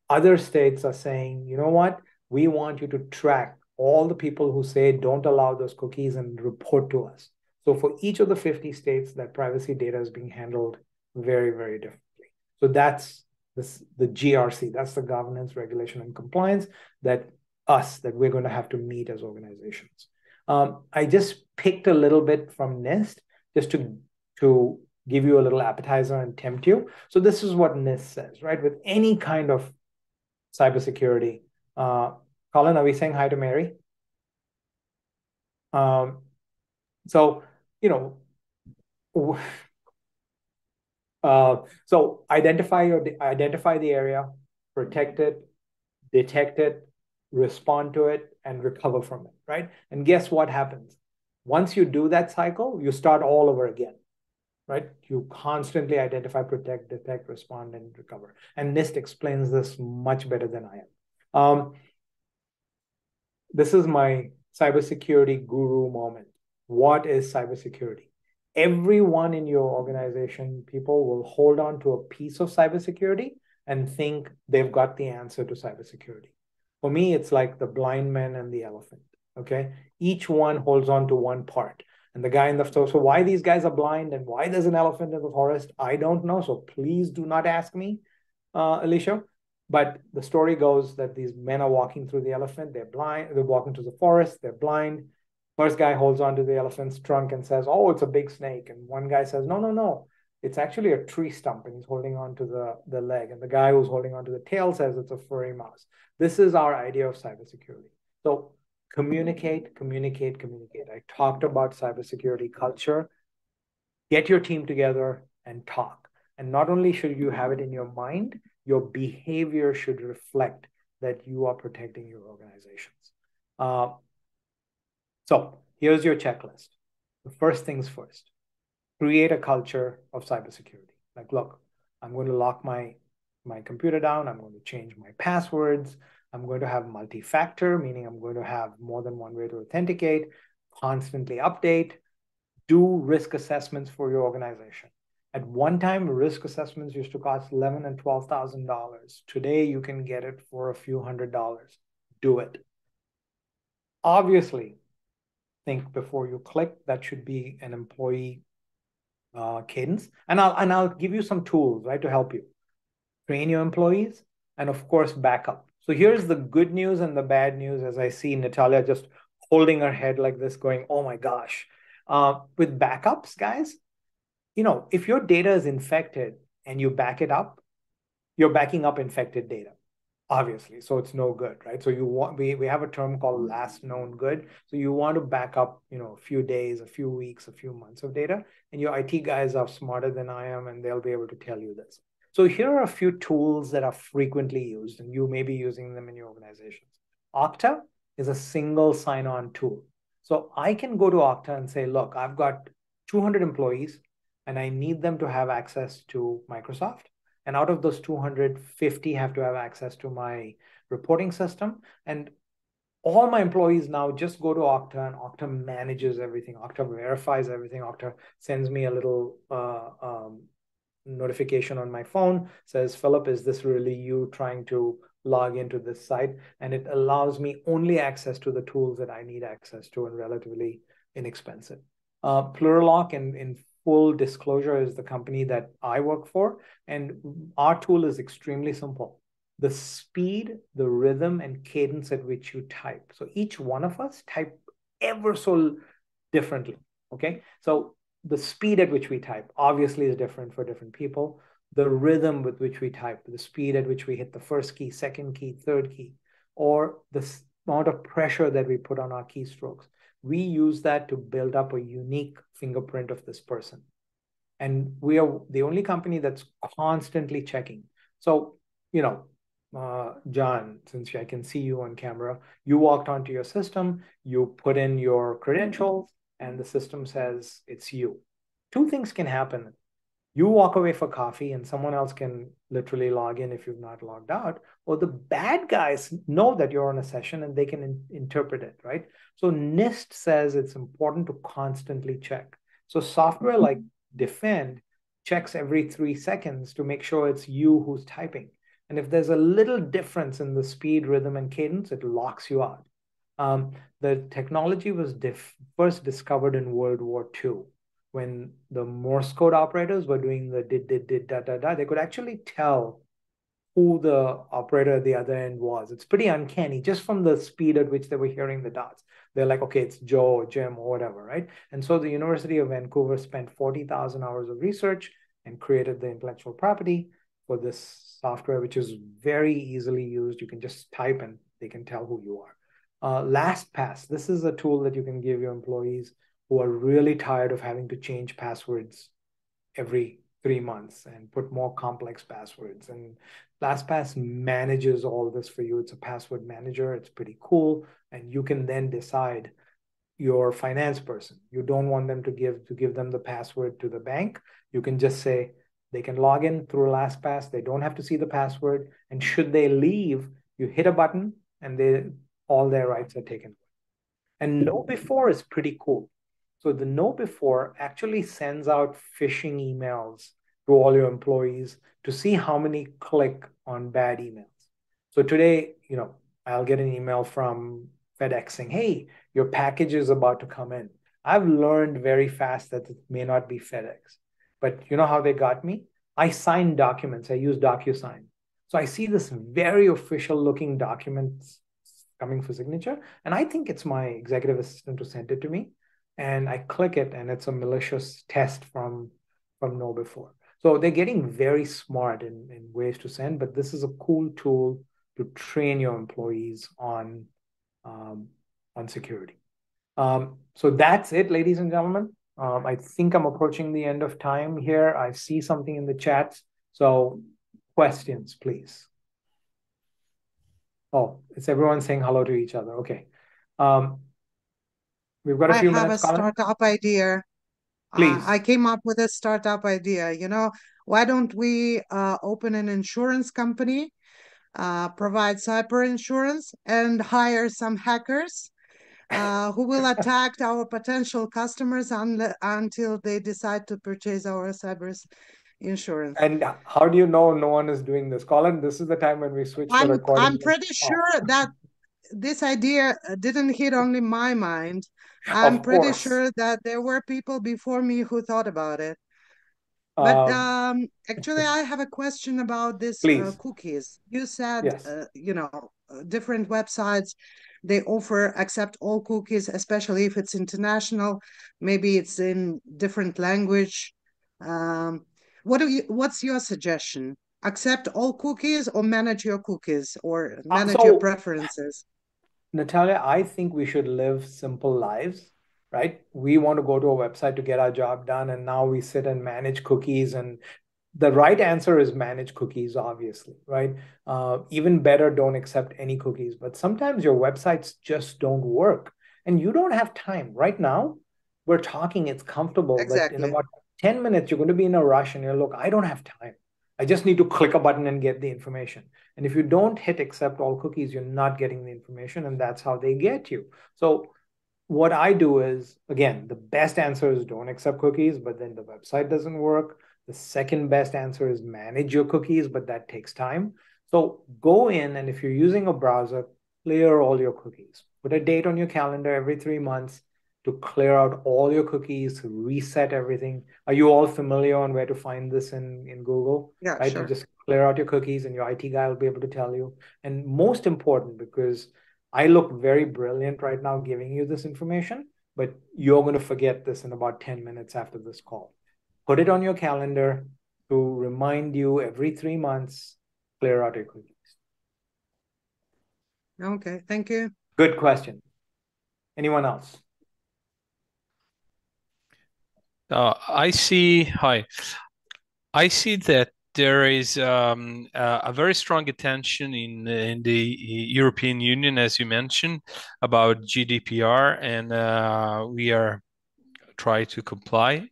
Other states are saying, you know what? We want you to track all the people who say don't allow those cookies and report to us. So for each of the 50 states, that privacy data is being handled very, very differently. So that's the GRC, that's the governance, regulation, and compliance that we're going to have to meet as organizations. I just picked a little bit from NIST just to give you a little appetizer and tempt you. So this is what NIST says, right? With any kind of cybersecurity. Colin, are we saying hi to Mary? So identify the area, protect it, detect it, respond to it, and recover from it, right? And guess what happens? Once you do that cycle, you start all over again, right? You constantly identify, protect, detect, respond, and recover. And NIST explains this much better than I am. This is my cybersecurity guru moment. What is cybersecurity? Everyone in your organization, people will hold on to a piece of cybersecurity and think they've got the answer to cybersecurity. For me, it's like the blind man and the elephant, okay? Each one holds on to one part. And the guy in the store, so why these guys are blind and why there's an elephant in the forest, I don't know. So please do not ask me, Alicia. But the story goes that these men are walking through the elephant. They're blind. They're walking through the forest. They're blind. First guy holds onto the elephant's trunk and says, oh, it's a big snake. And one guy says, no, no, no. It's actually a tree stump, and he's holding onto the leg. And the guy who's holding onto the tail says it's a furry mouse. This is our idea of cybersecurity. So communicate, communicate, communicate. I talked about cybersecurity culture. Get your team together and talk. And not only should you have it in your mind, your behavior should reflect that you are protecting your organizations. So here's your checklist. The first things first. Create a culture of cybersecurity. Like, look, I'm going to lock my computer down. I'm going to change my passwords. I'm going to have multi-factor, meaning I'm going to have more than one way to authenticate, constantly update, do risk assessments for your organization. At one time, risk assessments used to cost $11,000 and $12,000. Today, you can get it for a few $100s. Do it. Obviously, think before you click. That should be an employee cadence. And I'll give you some tools, right, to help you. Train your employees, and of course, backup. So here's the good news and the bad news, as I see Natalia just holding her head like this going, oh my gosh. With backups, guys, if your data is infected and you back it up, you're backing up infected data, obviously. So it's no good, right? So we have a term called last known good. So you want to back up, a few days, a few weeks, a few months of data. And your IT guys are smarter than I am, and they'll be able to tell you this. So here are a few tools that are frequently used, and you may be using them in your organizations. Okta is a single sign-on tool. So I can go to Okta and say, look, I've got 200 employees, and I need them to have access to Microsoft. And out of those 250 have to have access to my reporting system. And all my employees now just go to Okta, and Okta manages everything. Okta verifies everything. Okta sends me a little notification on my phone, says, Philip, is this really you trying to log into this site? And it allows me only access to the tools that I need access to, and relatively inexpensive. Plurilock, in full disclosure, is the company that I work for. And our tool is extremely simple. The speed, the rhythm, and cadence at which you type. So each one of us type ever so differently, okay? So the speed at which we type obviously is different for different people. The rhythm with which we type, the speed at which we hit the first key, second key, third key, or the amount of pressure that we put on our keystrokes. We use that to build up a unique fingerprint of this person. And we are the only company that's constantly checking. So, John, since I can see you on camera, you walked onto your system, you put in your credentials, and the system says it's you. Two things can happen. You walk away for coffee and someone else can literally log in if you've not logged out, or the bad guys know that you're on a session and they can interpret it, right? So NIST says it's important to constantly check. So software like Defend checks every 3 seconds to make sure it's you who's typing. And if there's a little difference in the speed, rhythm, and cadence, it locks you out. The technology was first discovered in World War II, when the Morse code operators were doing the did, da, da, da. They could actually tell who the operator at the other end was. It's pretty uncanny just from the speed at which they were hearing the dots. They're like, okay, it's Joe or Jim or whatever, right? And so the University of Vancouver spent 40,000 hours of research and created the intellectual property for this software, which is very easily used. You can just type and they can tell who you are. LastPass, this is a tool that you can give your employees who are really tired of having to change passwords every 3 months and put more complex passwords. And LastPass manages all this for you. It's a password manager. It's pretty cool. And you can then decide your finance person. You don't want them to give them the password to the bank. You can just say they can log in through LastPass. They don't have to see the password. And should they leave, you hit a button and all their rights are taken. And KnowBe4 is pretty cool. So the KnowBe4 actually sends out phishing emails to all your employees to see how many click on bad emails. So today, I'll get an email from FedEx saying, hey, your package is about to come in. I've learned very fast that it may not be FedEx. But you know how they got me? I signed documents. I use DocuSign. So I see this very official looking document coming for signature. And I think it's my executive assistant who sent it to me. And I click it and it's a malicious test from KnowBe4. So they're getting very smart in ways to send, but this is a cool tool to train your employees on security. So that's it, ladies and gentlemen. I think I'm approaching the end of time here. I see something in the chat. So questions, please. Oh, it's everyone saying hello to each other. Okay. We've got a few minutes. I have a startup idea. Please. I came up with a startup idea. Why don't we open an insurance company, provide cyber insurance, and hire some hackers who will attack our potential customers until they decide to purchase our cyber insurance. And how do you know no one is doing this? Colin, this is the time when we switch the recording. I'm pretty sure that this idea didn't hit only my mind. I'm pretty sure that there were people before me who thought about it. But actually, I have a question about this cookies. You said, different websites, they accept all cookies, especially if it's international. Maybe it's in different language. What's your suggestion? Accept all cookies or manage your cookies or manage your preferences? Natalia, I think we should live simple lives, right? We want to go to a website to get our job done, and now we sit and manage cookies. And the right answer is manage cookies, obviously, right? Even better, don't accept any cookies. But sometimes your websites just don't work, and you don't have time. Right now, we're talking, it's comfortable, but in about 10 minutes, you're going to be in a rush, and you're look, I don't have time. I just need to click a button and get the information. And if you don't hit accept all cookies, you're not getting the information, and that's how they get you. So what I do is, again, the best answer is don't accept cookies, but then the website doesn't work. The second best answer is manage your cookies, but that takes time. So go in, and if you're using a browser, clear all your cookies. Put a date on your calendar every 3 months to clear out all your cookies, reset everything. Are you all familiar on where to find this in Google? Yeah, right? sure. You just clear out your cookies and your IT guy will be able to tell you. And most important, because I look very brilliant right now giving you this information, but you're going to forget this in about 10 minutes after this call. Put it on your calendar to remind you every 3 months, clear out your cookies. Okay, thank you. Good question. Anyone else? I see that there is a very strong attention in the European Union, as you mentioned, about GDPR, and we are trying to comply.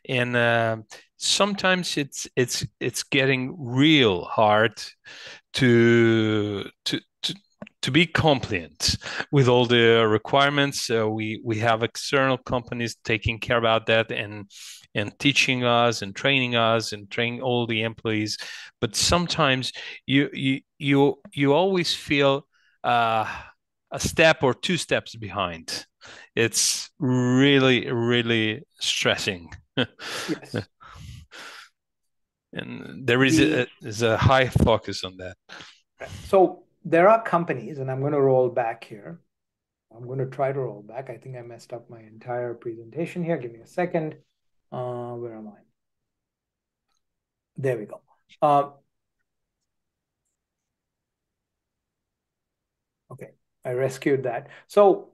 And sometimes it's getting real hard to be compliant with all the requirements. We have external companies taking care about that and teaching us and training all the employees. But sometimes you always feel a step or 2 steps behind. It's really stressing. Yes. And there is a high focus on that. So there are companies, and I'm going to roll back here. I'm going to try to roll back. I think I messed up my entire presentation here. Give me a second. Where am I? There we go. Okay, I rescued that. So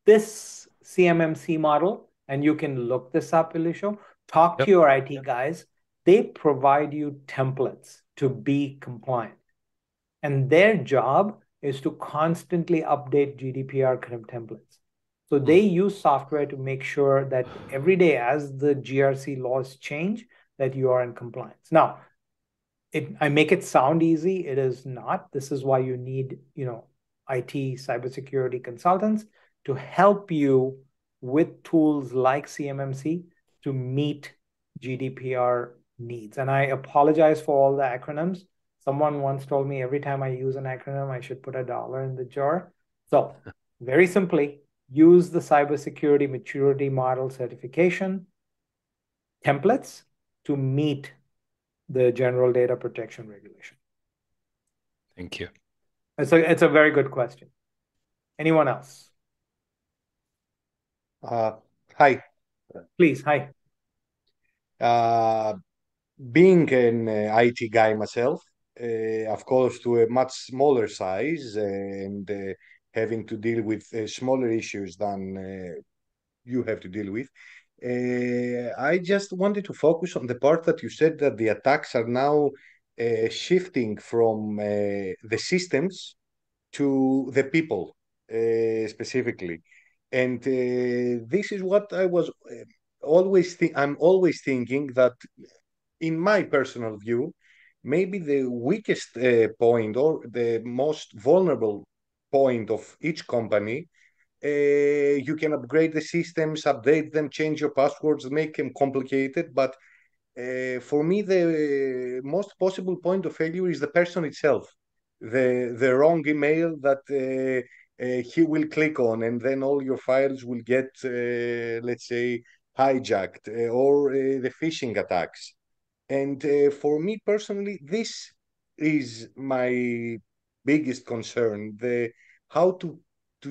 this CMMC model, and you can look this up, Elisho, talk to your IT guys. They provide you templates to be compliant. And their job is to constantly update GDPR templates. So they use software to make sure that every day as the GRC laws change, that you are in compliance. Now, I make it sound easy. It is not. This is why you need, IT cybersecurity consultants to help you with tools like CMMC to meet GDPR needs. And I apologize for all the acronyms. Someone once told me every time I use an acronym, I should put $1 in the jar. So very simply, use the cybersecurity maturity model certification templates to meet the general data protection regulation. Thank you. It's a very good question. Anyone else? Hi. Please, hi. Being an IT guy myself, of course, to a much smaller size and having to deal with smaller issues than you have to deal with, I just wanted to focus on the part that you said that the attacks are now shifting from the systems to the people specifically. And this is what I was I'm always thinking that, in my personal view, maybe the weakest point or the most vulnerable point of each company, you can upgrade the systems, update them, change your passwords, make them complicated. But for me, the most possible point of failure is the person itself, the wrong email that he will click on, and then all your files will get, let's say, hijacked, or the phishing attacks. And for me personally, this is my biggest concern: the how to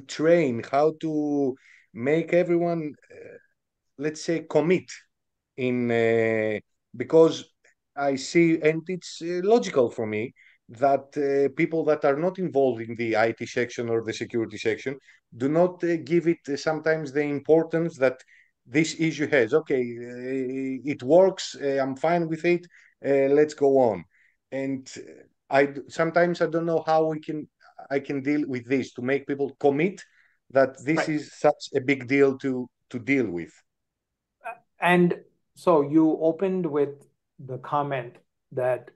train, how to make everyone, let's say, commit in because I see, and it's logical for me, that people that are not involved in the IT section or the security section do not give it sometimes the importance that this issue has. Okay, it works. I'm fine with it. Let's go on. And sometimes I don't know how I can deal with this to make people commit that this is such a big deal to deal with. And so you opened with the comment that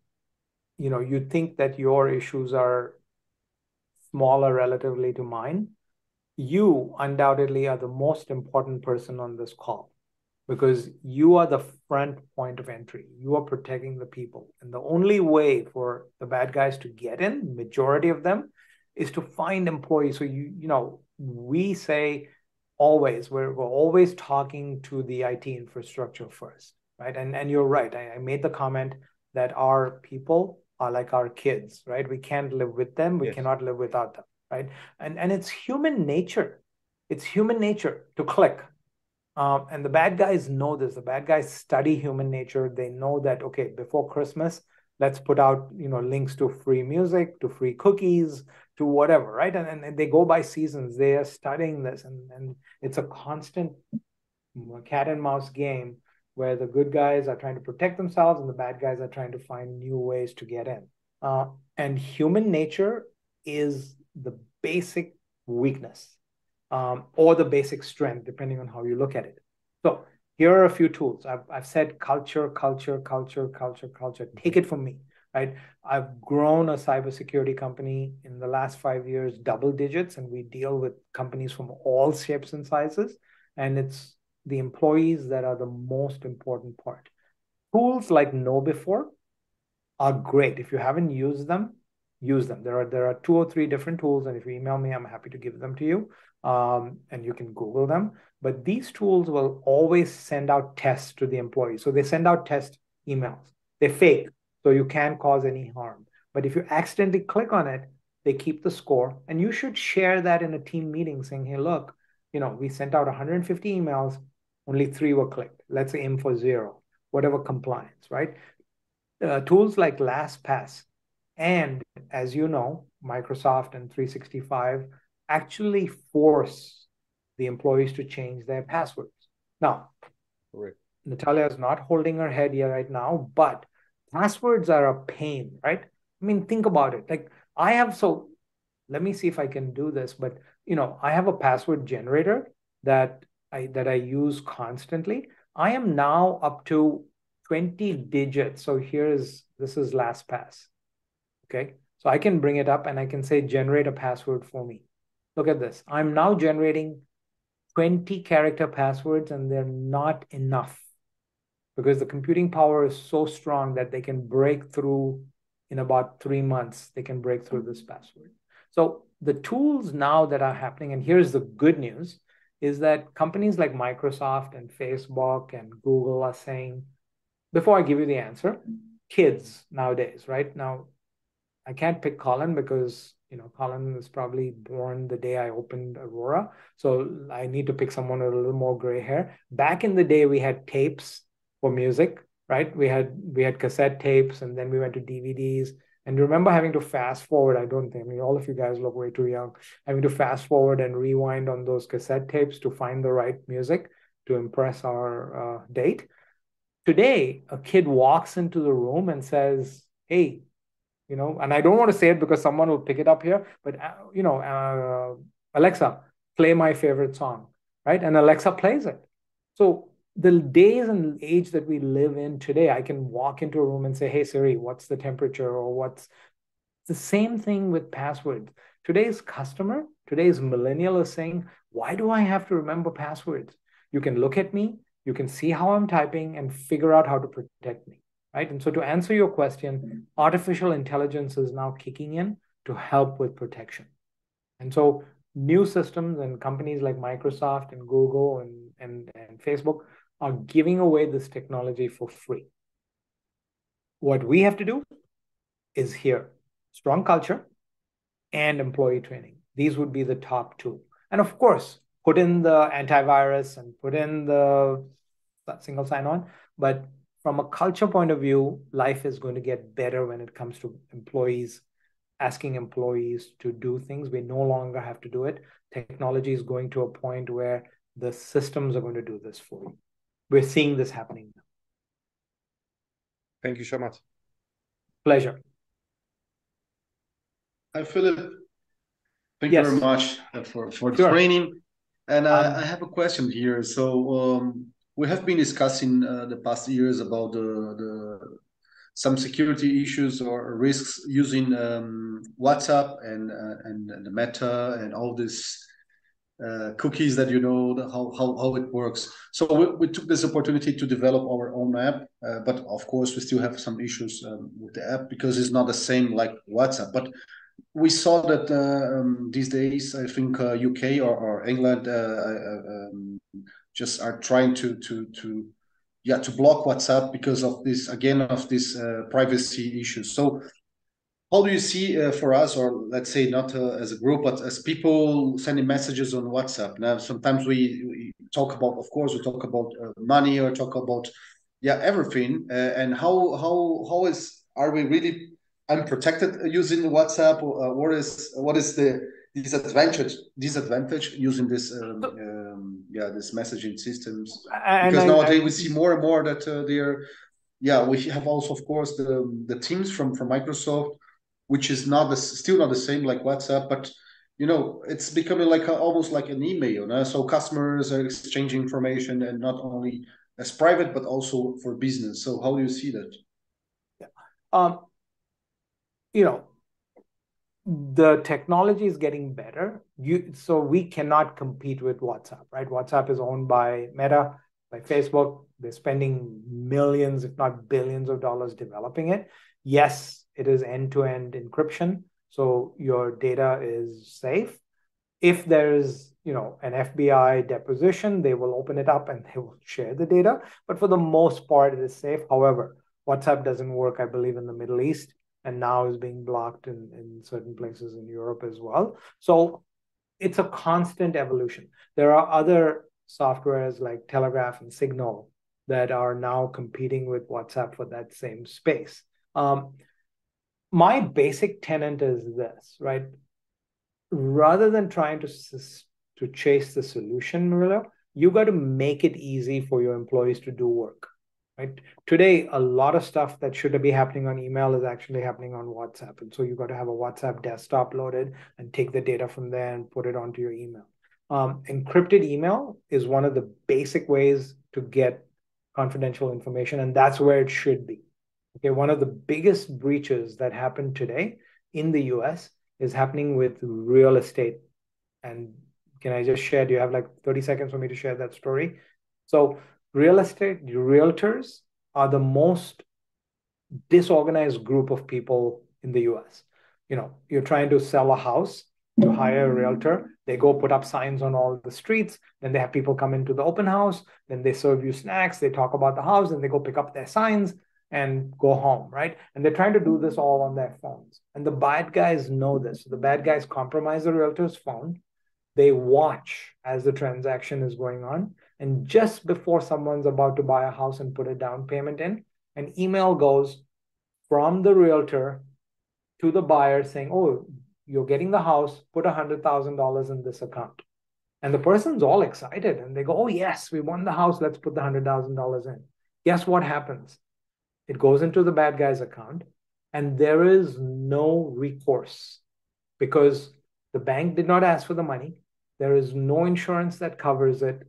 you think that your issues are smaller relatively to mine, you undoubtedly are the most important person on this call because you are the front point of entry. You are protecting the people. And the only way for the bad guys to get in, majority of them, is to find employees. So we say always, we're always talking to the IT infrastructure first, right? And you're right. I made the comment that our people are like our kids, right? We can't live with them. We cannot live without them, right? And it's human nature. It's human nature to click. And the bad guys know this. The bad guys study human nature. They know that, okay, before Christmas, let's put out, links to free music, to free cookies, to whatever, right? And they go by seasons. They are studying this. And it's a constant cat and mouse game where the good guys are trying to protect themselves and the bad guys are trying to find new ways to get in. And human nature is the basic weakness. Or the basic strength, depending on how you look at it. So here are a few tools. I've said culture. Take it from me, right? I've grown a cybersecurity company in the last 5 years, double digits, and we deal with companies from all shapes and sizes. And it's the employees that are the most important part. Tools like KnowBe4 are great. If you haven't used them, use them. There are 2 or 3 different tools, and if you email me, I'm happy to give them to you. And you can Google them. But these tools will always send out tests to the employees. So they send out test emails. They're fake, so you can't cause any harm. But if you accidentally click on it, they keep the score. And you should share that in a team meeting saying, hey, look, we sent out 150 emails, only 3 were clicked. Let's aim for 0, whatever compliance, right? Tools like LastPass and, as you know, Microsoft and 365 actually force the employees to change their passwords. Now, Natalia is not holding her head here right now, but passwords are a pain, right? I mean, think about it. Like let me see if I can do this, but I have a password generator that I use constantly. I am now up to 20 digits. So this is LastPass. Okay. So I can bring it up and I can say, generate a password for me. Look at this. I'm now generating 20 character passwords and they're not enough because the computing power is so strong that they can break through in about 3 months. They can break through this password. So the tools now that are happening, and here's the good news, is that companies like Microsoft and Facebook and Google are saying, before I give you the answer, kids nowadays, right? Now, I can't pick Colin because, Colin was probably born the day I opened Aurora. So I need to pick someone with a little more gray hair. Back in the day, we had tapes for music, right? We had cassette tapes and then we went to DVDs. And remember having to fast forward. I mean, all of you guys look way too young. Having to fast forward and rewind on those cassette tapes to find the right music to impress our date. Today, a kid walks into the room and says, hey, and I don't want to say it because someone will pick it up here, but, Alexa, play my favorite song, right? And Alexa plays it. So the days and age that we live in today, I can walk into a room and say, hey, Siri, what's the temperature? Or what's the same thing with passwords. Today's millennial is saying, why do I have to remember passwords? You can look at me, you can see how I'm typing and figure out how to protect me. Right. And so to answer your question, artificial intelligence is now kicking in to help with protection. And so new systems and companies like Microsoft and Google and Facebook are giving away this technology for free. What we have to do is here, strong culture and employee training. These would be the top 2. And of course, put in the antivirus and put in the single sign-on. But from a culture point of view, life is going to get better when it comes to employees, asking employees to do things. We no longer have to do it. Technology is going to a point where the systems are going to do this for you. We're seeing this happening now. Thank you so much. Pleasure. Hi, Philip. Thank you very much for the training. And I have a question here. So we have been discussing the past years about some security issues or risks using WhatsApp and the Meta and all this cookies that how it works. So we took this opportunity to develop our own app, but of course we still have some issues with the app because it's not the same like WhatsApp. But we saw that these days, I think UK or England just are trying to block WhatsApp because of this privacy issues. So how do you see for us, or let's say not as a group, but as people sending messages on WhatsApp? Now, sometimes we talk about, of course, we talk about money or talk about everything. And are we really unprotected using WhatsApp? What is the disadvantage using this this messaging systems? Because nowadays we see more and more that they're we have also, of course, the Teams from Microsoft, which is still not the same like WhatsApp, but it's becoming like almost like an email. So customers are exchanging information, and not only as private but also for business. So how do you see that? The technology is getting better. So we cannot compete with WhatsApp, right? WhatsApp is owned by Meta, by Facebook. They're spending millions, if not billions of dollars developing it. Yes, it is end-to-end encryption, so your data is safe. If there's an FBI deposition, they will open it up and they will share the data. But for the most part, it is safe. However, WhatsApp doesn't work, I believe, in the Middle East, and now is being blocked in certain places in Europe as well. So it's a constant evolution. There are other softwares like Telegraph and Signal that are now competing with WhatsApp for that same space. My basic tenet is this, right? Rather than trying to chase the solution, Marilla, you got to make it easy for your employees to do work, right? Today, a lot of stuff that should be happening on email is actually happening on WhatsApp. And so you got to have a WhatsApp desktop loaded and take the data from there and put it onto your email. Encrypted email is one of the basic ways to get confidential information, and that's where it should be. Okay, one of the biggest breaches that happened today in the US is happening with real estate. And can I just share, do you have like 30 seconds for me to share that story? So real estate, realtors are the most disorganized group of people in the US. You're trying to sell a house, you hire a realtor, they go put up signs on all the streets, then they have people come into the open house, then they serve you snacks, they talk about the house, and they go pick up their signs and go home, right? And they're trying to do this all on their phones. And the bad guys know this. The bad guys compromise the realtor's phone. They watch as the transaction is going on. And just before someone's about to buy a house and put a down payment in, an email goes from the realtor to the buyer saying, oh, you're getting the house, put $100,000 in this account. And the person's all excited. And they go, oh, yes, we won the house. Let's put the $100,000 in. Guess what happens? It goes into the bad guy's account, and there is no recourse because the bank did not ask for the money. There is no insurance that covers it.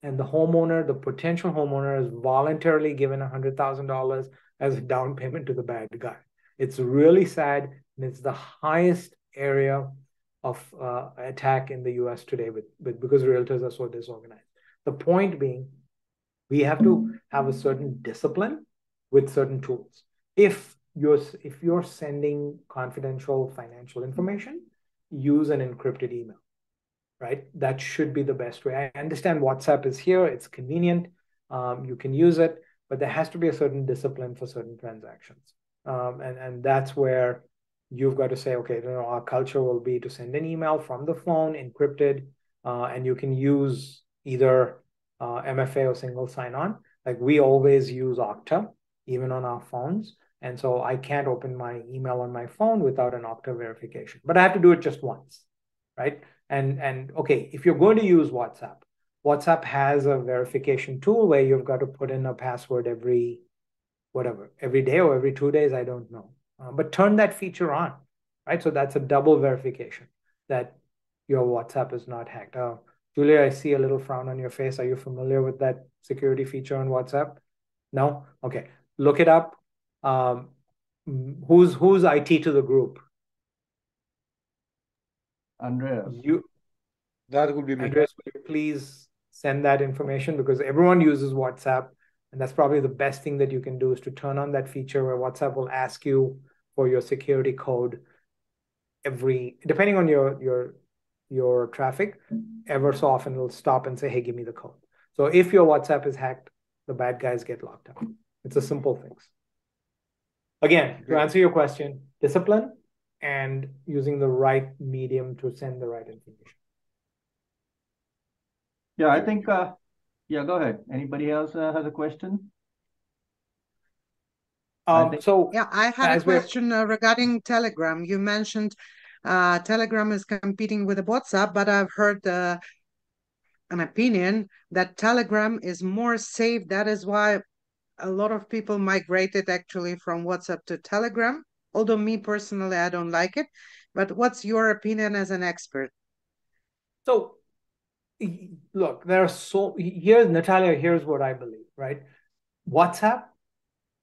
And the homeowner, the potential homeowner, is voluntarily given $100,000 as a down payment to the bad guy. It's really sad, and it's the highest area of attack in the US today because realtors are so disorganized. The point being, we have to have a certain discipline with certain tools. If you're sending confidential financial information, use an encrypted email, right? That should be the best way. I understand WhatsApp is here, it's convenient, you can use it, but there has to be a certain discipline for certain transactions. And that's where you've got to say, okay, our culture will be to send an email from the phone, encrypted, and you can use either MFA or single sign-on. Like we always use Okta, even on our phones. And so I can't open my email on my phone without an Okta verification, but I have to do it just once, right? And okay, if you're going to use WhatsApp has a verification tool where you've got to put in a password every day or every 2 days, I don't know. But turn that feature on, right? So that's a double verification that your WhatsApp is not hacked. Julia, I see a little frown on your face. Are you familiar with that security feature on WhatsApp? No? Okay. Look it up. Who's IT to the group? Andreas. That would be me. Andreas, will you please send that information, because everyone uses WhatsApp, and that's probably the best thing that you can do is to turn on that feature where WhatsApp will ask you for your security code depending on your traffic, ever so often it'll stop and say, hey, give me the code. So if your WhatsApp is hacked, the bad guys get locked out. It's a simple fix. Again, to answer your question, discipline and using the right medium to send the right information. Yeah, I think, yeah, go ahead. Anybody else has a question? Yeah, I had a question regarding Telegram. You mentioned Telegram is competing with WhatsApp, but I've heard an opinion that Telegram is more safe. That is why a lot of people migrated actually from WhatsApp to Telegram. Although me personally, I don't like it. But what's your opinion as an expert? So, look, here's Natalia, here's what I believe, right? WhatsApp,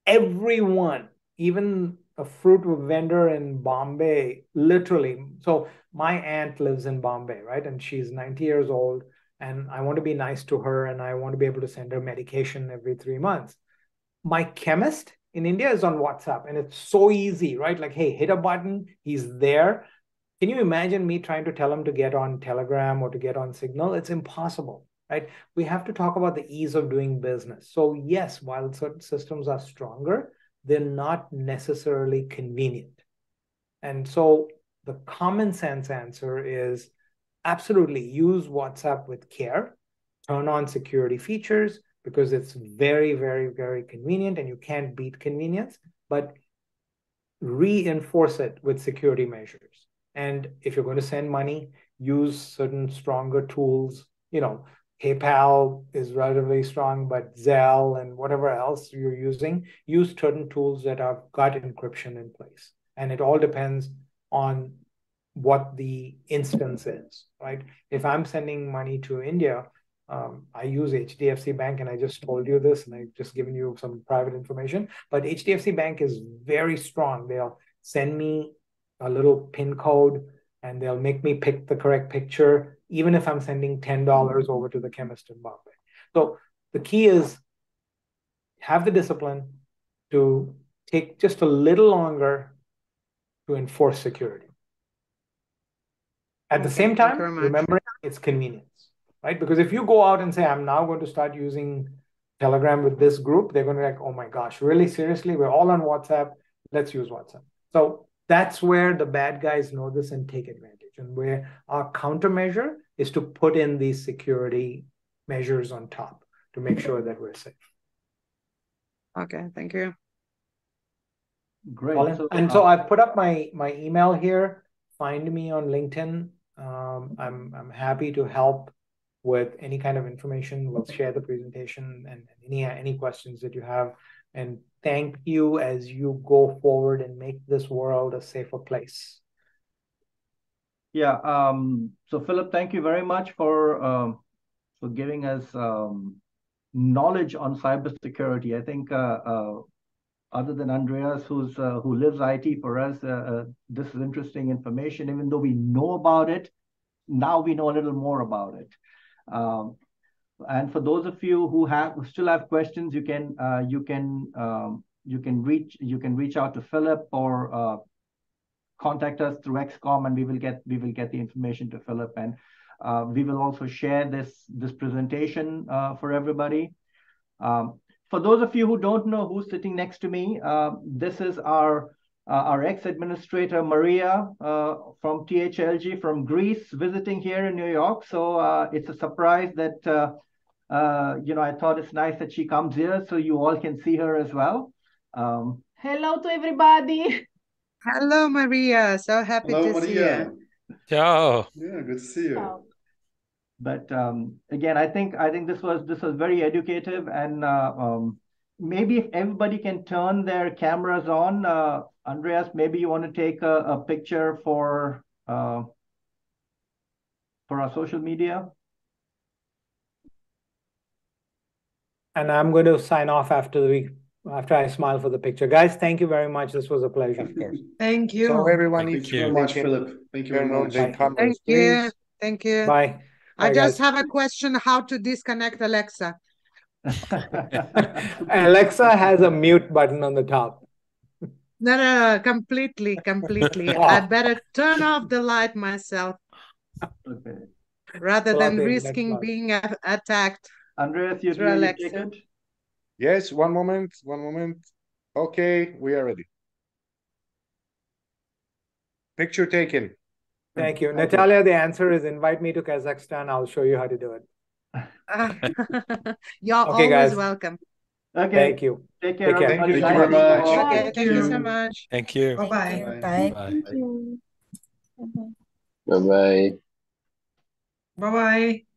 everyone, even a fruit vendor in Bombay, literally. So my aunt lives in Bombay, right? And she's 90 years old, and I want to be nice to her, and I want to be able to send her medication every 3 months. My chemist in India is on WhatsApp, and it's so easy, right? Like, hey, hit a button, he's there. Can you imagine me trying to tell him to get on Telegram or to get on Signal? It's impossible, right? We have to talk about the ease of doing business. So yes, while certain systems are stronger, they're not necessarily convenient. And so the common sense answer is absolutely use WhatsApp with care, turn on security features because it's very, very, very convenient and you can't beat convenience, but reinforce it with security measures. And if you're going to send money, use certain stronger tools. PayPal is relatively strong, but Zelle and whatever else you're using, use certain tools that have got encryption in place. And it all depends on what the instance is, right? If I'm sending money to India, I use HDFC Bank, and I just told you this, and I've just given you some private information, but HDFC Bank is very strong. They'll send me a little PIN code, and they'll make me pick the correct picture, even if I'm sending $10 over to the chemist in Bombay. So the key is have the discipline to take just a little longer to enforce security. At the same time, remembering it's convenience, right? Because if you go out and say, I'm now going to start using Telegram with this group, they're going to be like, oh my gosh, really? Seriously? We're all on WhatsApp. Let's use WhatsApp. So that's where the bad guys know this and take advantage. And where our countermeasure is to put in these security measures on top to make sure that we're safe. Okay, thank you. Great. So I've put up my email here. Find me on LinkedIn. I'm happy to help with any kind of information. We'll share the presentation and any questions that you have. And thank you as you go forward and make this world a safer place. Yeah. So Philip, thank you very much for giving us knowledge on cybersecurity. I think other than Andreas, who lives IT, for us, this is interesting information. Even though we know about it, now we know a little more about it. And for those of you who still have questions, you can reach out to Philip or contact us through XCOM, and we will get the information to Philip, and we will also share this presentation for everybody. For those of you who don't know who's sitting next to me, this is our ex-administrator, Maria, from THLG from Greece, visiting here in New York. So it's a surprise that, I thought it's nice that she comes here so you all can see her as well. Hello to everybody. Hello, Maria. So happy to see you. Ciao. Yeah, good to see you. Ciao. But again, I think this was very educative, and maybe if everybody can turn their cameras on, Andreas, maybe you want to take a picture for our social media. And I'm going to sign off after we after I smile for the picture. Guys, thank you very much. This was a pleasure. Of course. Thank you. So everyone, Thank Thank you you. very much, Philip. Thank you very turn on much. the cameras, Thank you. please. Thank you. Bye. I Bye, just guys. have a question: how to disconnect Alexa? Alexa has a mute button on the top. No, completely. I better turn off the light myself Okay. rather Pull out than the internet risking plug. being attacked Andreas, you through take Alexa. it? Yes, one moment. Okay, we are ready. Picture taken. Thank you. Natalia, the answer is invite me to Kazakhstan. I'll show you how to do it. You're Okay, always guys. welcome. Okay. Thank you. Take care, Take care. everybody. Thank you very much. Okay, thank you so much. Thank you. Bye-bye. Bye. Bye. Thank you. Bye bye. Bye-bye.